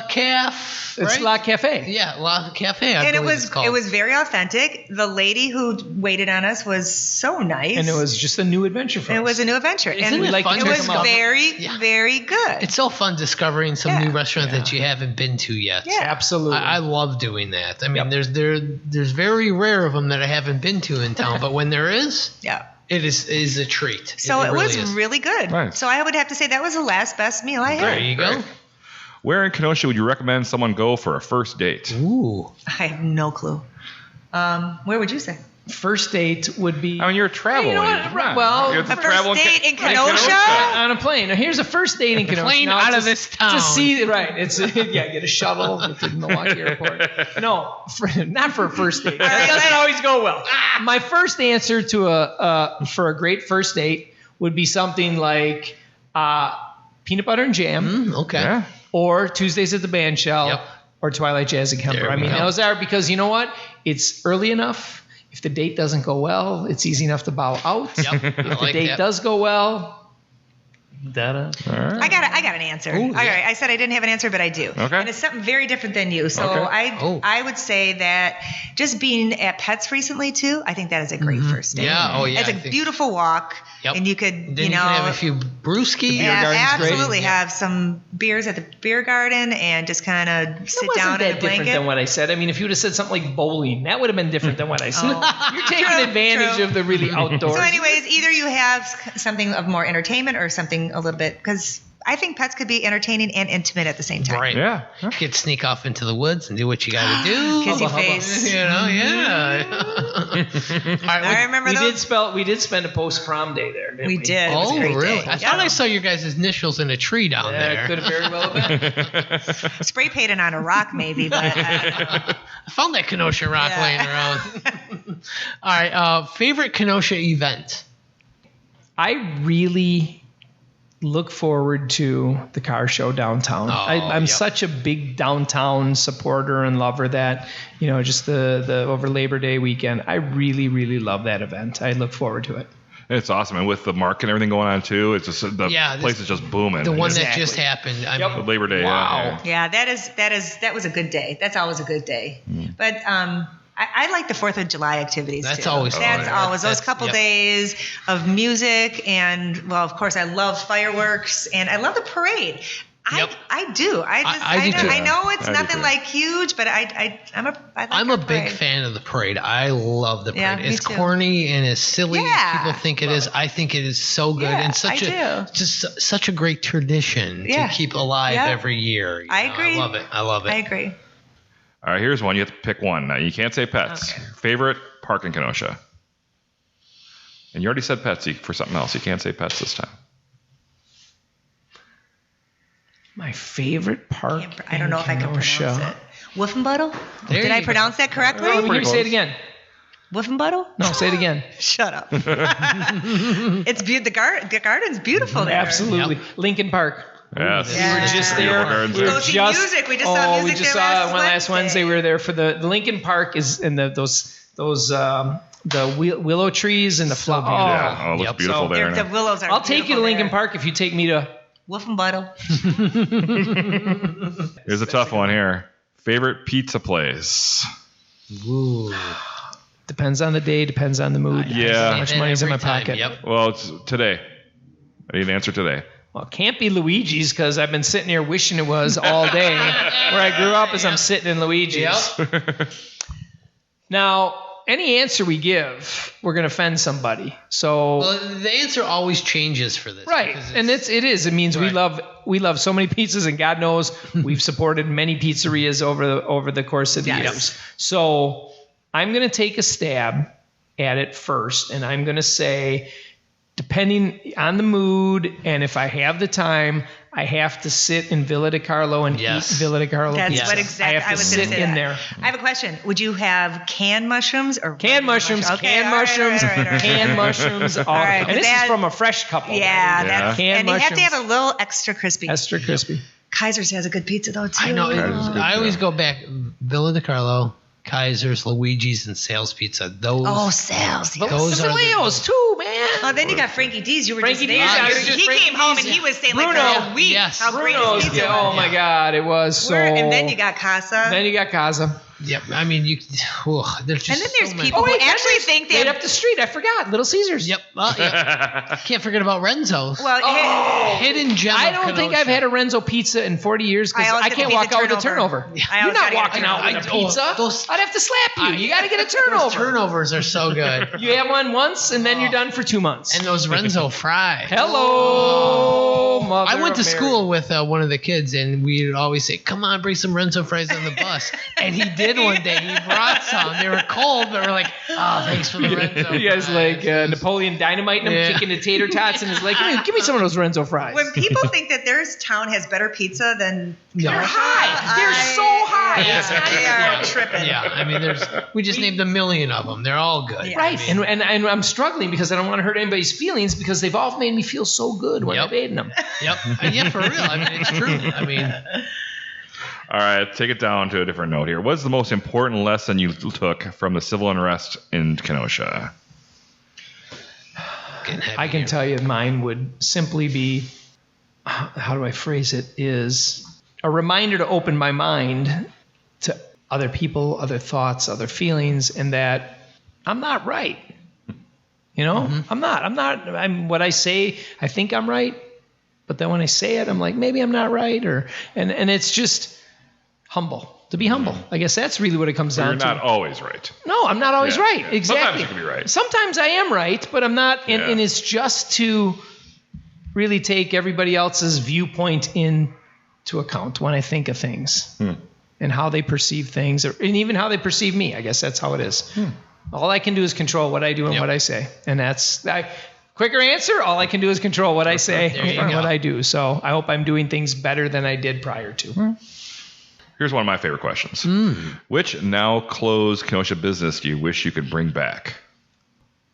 Caf. It's right? La Cafe. Yeah, La Cafe. I And it believe was it's called. it was very authentic. The lady who waited on us was so nice, And it was just a new adventure for us. it was a new adventure, Isn't and it like to fun it to was come out? very Yeah. very good. It's so fun discovering some Yeah. new restaurant that you haven't been to yet. Yeah. Absolutely. I love doing that. I mean, Yep. there's very rare of them that I haven't been to in town, but when there is, Yeah. it is a treat. So it was is. really good. Nice. So I would have to say that was the last best meal I There had. you go. Great. Where in Kenosha would you recommend someone go for a first date? Ooh. I have no clue. Where would you say? First date would be I mean, you're a travel You know what? agent. Come on. Well, You have to a first travel date in Kenosha? on a plane. Now, here's a first date in Kenosha. Plane Now, out to- of this town. To see, right. It's get a shuttle get to the Milwaukee airport. No, not for a first date. That doesn't always go well. My first answer to for a great first date would be something like peanut butter and jam, Okay. Yeah. or Tuesdays at the Band Shell, Yep. or Twilight Jazz and Kemper. There I we mean, go. those are because you know what? It's early enough. If the date doesn't go well, it's easy enough to bow out. Yep. I If the like date that. does go well, All right. I got an answer. Ooh, All yeah. right, I said I didn't have an answer, but I do. Okay. And it's something very different than you. So Okay. I would say that just being at Pets recently too, I think that is a great first date. Yeah. Oh, yeah. It's I a think- beautiful walk, Yep. and you could Then you you know can have a few brewskis. yeah, garden's great. absolutely Yeah. have some beers at the beer garden and just kind of sit it wasn't down that in a different blanket. than what I said. I mean, if you would have said something like bowling, that would have been different than what I said. Oh. You're taking True, advantage true. of the really outdoors. So, anyways, either you have something of more entertainment or something a little bit because I think Pets could be entertaining and intimate at the same time. Right. Yeah. You could sneak off into the woods and do what you got to do. Kissy Hubba, hubba. face. You know, yeah. All right, I remember those. We did spend a post prom day there. Didn't we? We did. It was a Oh, great really? day. I thought I saw your guys' initials in a tree down Yeah, there. it could have very well been. Spray painted on a rock, maybe, but I found that Kenosha rock Yeah. laying around. All right, favorite Kenosha event? I really look forward to the car show downtown. Oh, I'm yep. such a big downtown supporter and lover that, just the over Labor Day weekend. I really, really love that event. I look forward to it. It's awesome. And with the market and everything going on too, it's just the Yeah, place is just booming. The one It's that just Exactly. happened. I Yep. mean, Labor Day. Wow. Yeah. yeah, that was a good day. That's always a good day. But I like the 4th of July activities That's too. always fun. That's always those That's- couple yep. days of music and well, of course, I love fireworks and I love the parade. I do. I do too. I know it's I do nothing too. like huge, but I like I'm our a big parade. fan of the parade. I love the parade. Yeah, me It's too. corny and as silly Yeah. as people think it is. I think it is so good Yeah, and such I do. just such a great tradition Yeah. to keep alive Yeah. every year. I know? agree. I love it. I love it. I agree. All right, here's one. You have to pick one. Now, you can't say pets. Okay. Favorite park in Kenosha? And you already said pets for something else. You can't say pets this time. My favorite park. I don't know if I can pronounce Kenosha. it. Wolfenbuttle? There Did you I go. pronounce that correctly? Oh, pretty you say close. it again. Wolfenbuttle? No, say it again. Shut up. It's the garden's beautiful there. Absolutely. Lincoln Park. Yes. Yeah. We were just Beautiful there. gardens We were there. Go see music. We just saw music we just there saw last one last Wednesday. Wednesday. We were there for the Lincoln Park is in the willow trees and the flower. Yeah. Oh, it looks Yep. beautiful So there. The now. willows are I'll take you to beautiful Lincoln there. Park if you take me to. Wolfenbuttle. Here's a tough one here. Favorite pizza place? Ooh. Depends on the day. Depends on the mood. Yeah. Depends on how Say much that money's in every my time. pocket. Yep. Well, it's today. I need an answer today. Well, it can't be Luigi's because I've been sitting here wishing it was all day. Where I grew up is I'm sitting in Luigi's. Yep. Now, any answer we give, we're going to offend somebody. So Well, the answer always changes for this. right, because and it is. It means Right. we love so many pizzas, and God knows we've supported many pizzerias over the course of the Yes. years. So I'm going to take a stab at it first, and I'm going to say, depending on the mood and if I have the time, I have to sit in Villa de Carlo and Yes. eat Villa de Carlo That's pizza. what exactly I have to was going sit to say. in that. there. I have a question. Would you have canned mushrooms or Canned mushrooms, Okay, canned all right, mushrooms, all right, all right. canned mushrooms. All right, and this that- is from a fresh couple. Yeah, that's Canned and you have to mushrooms. have a little extra crispy. Extra crispy. Kaiser's has a good pizza though too. I know. Kaiser's good, I always too. go back Villa de Carlo, Kaiser's, Luigi's, and Sales Pizza. Those. Oh, Sales. But Those the are the- Leos too, man. Oh, then you got Frankie D's. You were Frankie just there. D's, I was He just Frankie came home D's, and he was saying Bruno. like a week Yes. how great Bruno's, his pizza yeah, oh was. my God, it was so. And then you got Casa. Then you got Casa. Yep. I mean, you. There's just And then there's so many. people- Oh wait, who actually Renzo's think they right have- up the street. I forgot. Little Caesars. Yep. Well, yep. Can't forget about Renzo's. Well, Hidden gem. I of don't think Kenosha. I've had a Renzo pizza in 40 years because I always I get can't the walk out with a turnover. turnover. I You're always not gotta get a walking out with a turnover. pizza. Those- I'd have to slap you. You got to get a turnover. Those turnovers are so good. You have one once, and then you're done for 2 months. And those Renzo fries. Hello, Mother I went to of Mary. school with one of the kids, and we would always say, "Come on, bring some Renzo fries on the bus." And he did one day. He brought some. They were cold, but we're like, "Oh, thanks for the Renzo." You guys fries." like Napoleon Dynamite and him Yeah. kicking the tater tots in his leg. Give me some of those Renzo fries. when people think that their town has better pizza than No. They're high. They're so high. Yeah. It's not they even are funny. tripping. Yeah, I mean, we just named a million of them. They're all good. Yeah. Right, I mean, and I'm struggling because I don't want to hurt anybody's feelings because they've all made me feel so good when Yep. I've eaten them. Yep. And yeah, for real. I mean, it's true. I mean, All right, take it down to a different note here. What's the most important lesson you took from the civil unrest in Kenosha? getting heavy I can here. tell you mine would simply be, how do I phrase it, is a reminder to open my mind to other people, other thoughts, other feelings, and that I'm not right. You know, I'm not. I'm what I say. I think I'm right, but then when I say it, I'm like maybe I'm not right, and it's just humble. To be humble, I guess that's really what it comes You're down to. not always right. No, I'm not always Yeah, right. yeah. Exactly. Sometimes you can be right. Sometimes I am right, but I'm not. And, Yeah. and it's just to really take everybody else's viewpoint into account when I think of things and how they perceive things, and even how they perceive me. I guess that's how it is. All I can do is control what I do and Yep. what I say, and that's quicker answer. All I can do is control what I say There you and go. what I do. So I hope I'm doing things better than I did prior to. Here's one of my favorite questions. Which now closed Kenosha business do you wish you could bring back?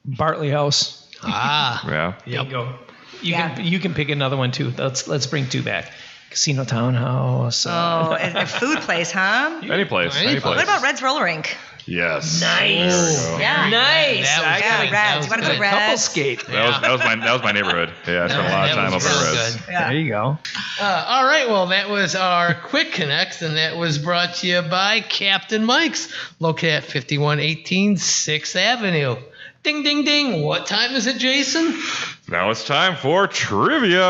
Bartley House. Yeah. Yep. Bingo. Yeah. You can pick another one too. Let's bring two back. Casino Townhouse. Oh, a food place, huh? Any place. Any Any place. place. What about Red's Roller Rink? Yes. Nice. There we go. Yeah. Nice. That was I good. gotta Reds. That You want to was go good. couple Reds? skate. That was my neighborhood. Yeah, I spent a lot of That time was over real at Reds. good. Yeah. There you go. All right, well, that was our quick connect, and that was brought to you by Captain Mike's, located at 5118 6th Avenue. Ding, ding, ding. What time is it, Jason? Now it's time for trivia.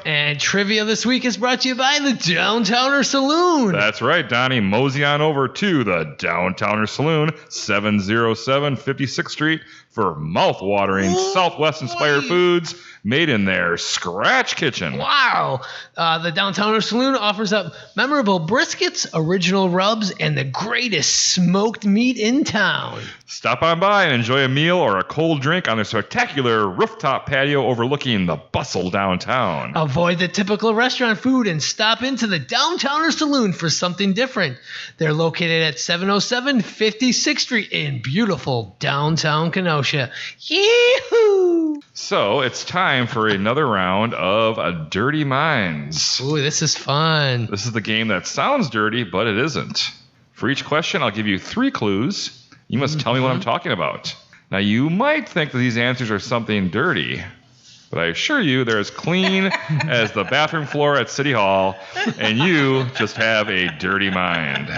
And trivia this week is brought to you by the Downtowner Saloon. That's right, Donnie. Mosey on over to the Downtowner Saloon, 707 56th Street, for mouth-watering Southwest-inspired foods made in their scratch kitchen. Wow. The Downtowner Saloon offers up memorable briskets, original rubs, and the greatest smoked meat in town. Stop on by and enjoy a meal or a cold drink on their spectacular rooftop patio overlooking the bustle downtown. Avoid the typical restaurant food and stop into the Downtowner Saloon for something different. They're located at 707 56th Street in beautiful downtown Kenosha. Yee-hoo! So it's time for another round of Dirty Minds. Ooh, this is fun. This is the game that sounds dirty, but it isn't. For each question, I'll give you 3 clues. You must tell me what I'm talking about. Now, you might think that these answers are something dirty, but I assure you they're as clean as the bathroom floor at City Hall, and you just have a dirty mind.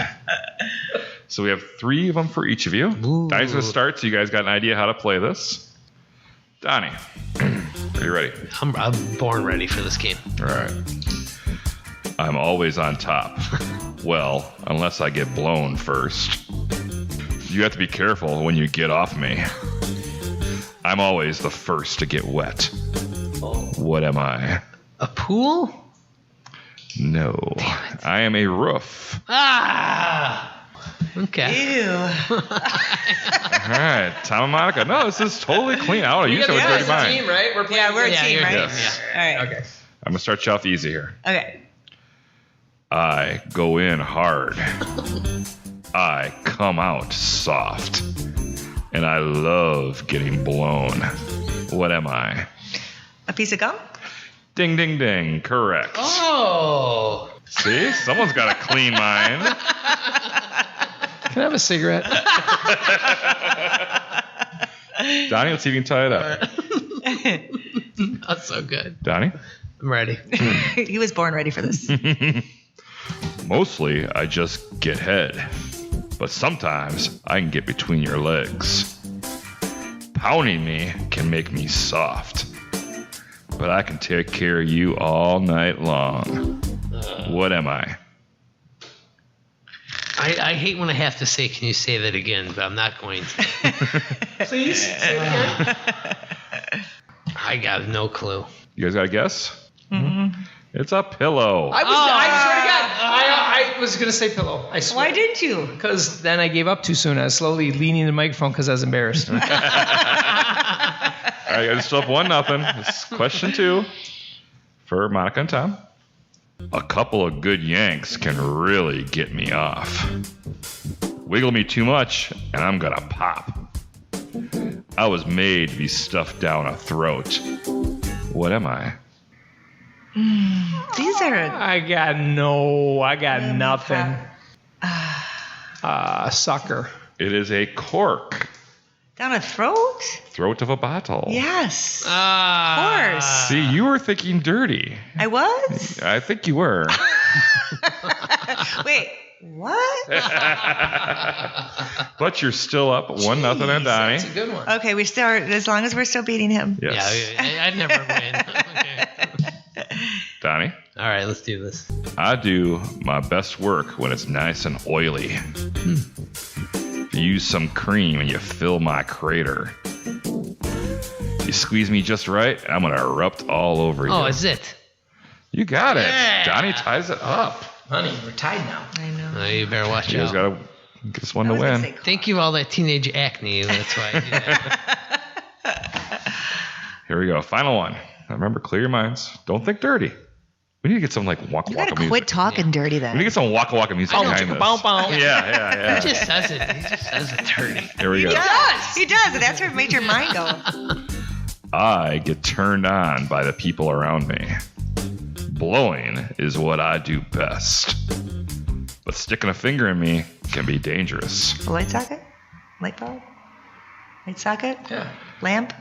So we have 3 of them for each of you. Donnie's going to start, so you guys got an idea how to play this. Donnie, are you ready? I'm born ready for this game. All right. I'm always on top. Well, unless I get blown first. You have to be careful when you get off me. I'm always the first to get wet. What am I? A pool? No. I am a roof. Ah! Okay. Ew. All right. Tom and Monica. No, this is totally clean. I want to use it with Yeah, dirty it's a mind. team, right? We're playing Yeah, we're a together. team, right? Yes. All right. Okay. I'm going to start you off easy here. Okay. I go in hard. I come out soft. And I love getting blown. What am I? A piece of gum? Ding, ding, ding. Correct. Oh. See? Someone's got a clean mind. Can I have a cigarette? Donnie, let's see if you can tie it up. That's so good. Donnie? I'm ready. He was born ready for this. Mostly, I just get head. But sometimes, I can get between your legs. Pounding me can make me soft. But I can take care of you all night long. What am I? I hate when I have to say, can you say that again? But I'm not going to. Please. Say it again. I got no clue. You guys got a guess? Mm-hmm. It's a pillow. I swear to God, I was going to say pillow. I swear. Why didn't you? Because then I gave up too soon. I was slowly leaning the microphone because I was embarrassed. All right, I still have 1-0. This is question 2 for Monica and Tom. A couple of good yanks can really get me off. Wiggle me too much, and I'm gonna pop. I was made to be stuffed down a throat. What am I? These are. I got nothing. Sucker. It is a cork. Down a throat? Throat of a bottle. Yes. Of Ah. course. See, you were thinking dirty. I was? I think you were. Wait, what? But you're still up 1-0 on Donnie. That's a good one. Okay, we start as long as we're still beating him. Yes. Yeah, I'd never win. Okay. Donnie? All right, let's do this. I do my best work when it's nice and oily. You use some cream and you fill my crater. You squeeze me just right, and I'm going to erupt all over you. Oh, is it? You got it. Yeah. Donnie ties it up. Honey, we're tied now. I know. Oh, you better watch You guys out. got to get this one I to was gonna win. say Thank you all that teenage acne. That's why I do that. Here we go. Final one. Now remember, clear your minds. Don't think dirty. We need to get some like waka You waka gotta music. quit talking dirty We then. need to get some waka waka music behind this. Yeah. He just says it. He just says it dirty. Here we go. He does. And that's what made your mind go. I get turned on by the people around me. Blowing is what I do best. But sticking a finger in me can be dangerous. A light socket? Light bulb? Light socket? Yeah. Lamp?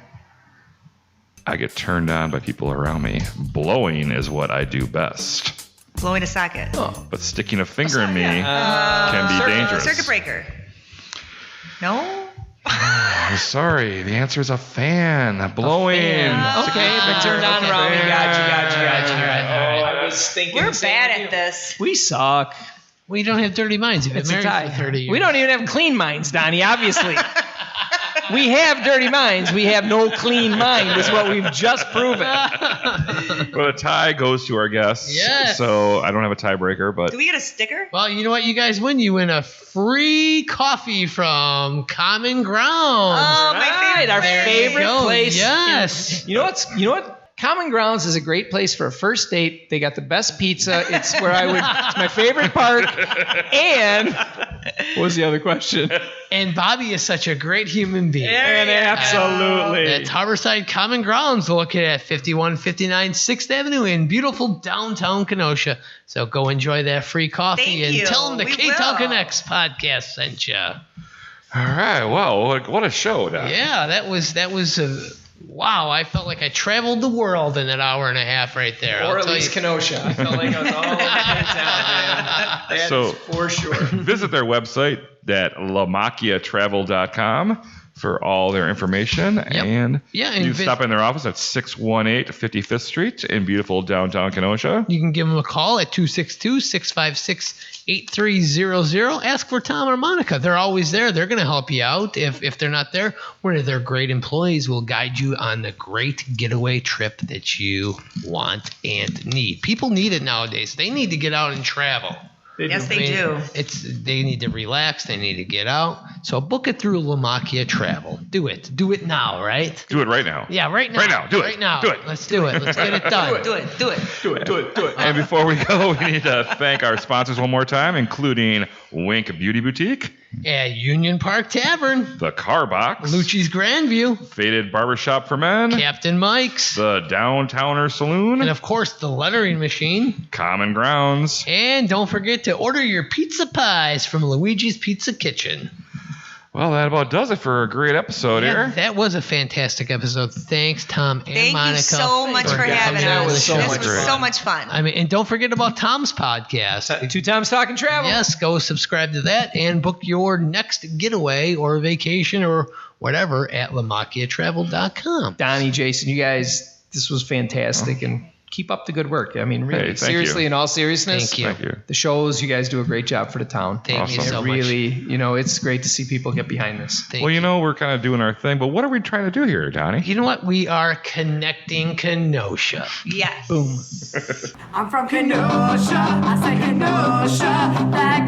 I get turned on by people around me. Blowing is what I do best. Blowing a socket. Oh. But sticking a finger in me can be dangerous. Circuit breaker. No? Sorry, the answer is a fan blowing. Okay, but turned on around. We got you. All right. I was thinking. We're the same bad as at you. this. We suck. We don't have dirty minds. You've been It's a married tie. for 30 years. We don't even have clean minds, Donnie, obviously. We have dirty minds. We have no clean mind, is what we've just proven. Well, the tie goes to our guests. Yes. So I don't have a tiebreaker, but Do we get a sticker? Well, you know what you guys win? You win a free coffee from Common Ground. Oh, my Right, favorite. our place. favorite Go, place. yes. You know what? Common Grounds is a great place for a first date. They got the best pizza. It's where it's my favorite park. And what was the other question? And Bobby is such a great human being. And absolutely. It's Harborside Common Grounds, located at 5159 6th Avenue in beautiful downtown Kenosha. So go enjoy that free coffee Thank and you. tell them the We K-Town will. Connects podcast sent you. all right. Well, what a show, Doc. Yeah, that was wow. I felt like I traveled the world in an hour and a half right there. Or I'll at tell least you. Kenosha. I felt like I was all over town, man. That So- is for sure. Visit their website at LaMacchia for all their information. And Yeah, and you can stop in their office at 618 55th Street in beautiful downtown Kenosha. You can give them a call at 262-656-8300. Ask for Tom or Monica. They're always there. They're going to help you out. If they're not there, one of their great employees will guide you on the great getaway trip that you want and need. People need it nowadays. They need to get out and travel. Yes, I they mean, do. They need to relax. They need to get out. So book it through LaMacchia Travel. Do it. Do it now, right? Do it right now. Yeah, right now. Right now. Do it. Right now. Do it. Let's do it. Let's get it done. Do it. Do it. And before we go, we need to thank our sponsors one more time, including Wink Beauty Boutique, At Union Park Tavern, the CarBox, Lucci's Grandview, Faded Barbershop for Men, Captain Mike's, the Downtowner Saloon, and of course the lettering machine. Common Grounds. And don't forget to order your pizza pies from Luigi's Pizza Kitchen. Well, that about does it for a great episode Yeah, here. that was a fantastic episode. Thanks, Tom and Thank Monica. you so much for having coming on us. the This show. was so much fun. I mean, and don't forget about Tom's podcast. 2 times talking travel. Yes, go subscribe to that and book your next getaway or vacation or whatever at LaMacchiaTravel.com. Donnie, Jason, you guys, this was fantastic. And keep up the good work. I mean, really, Hey, thank seriously, you. in all seriousness. Thank you. Thank you. The shows, you guys do a great job for the town. Thank you Awesome. so It much. really, it's great to see people get behind this. Thank Well, you. we're kind of doing our thing, but what are we trying to do here, Donnie? You know what? We are connecting Kenosha. Yes. Boom. I'm from Kenosha, I say Kenosha, that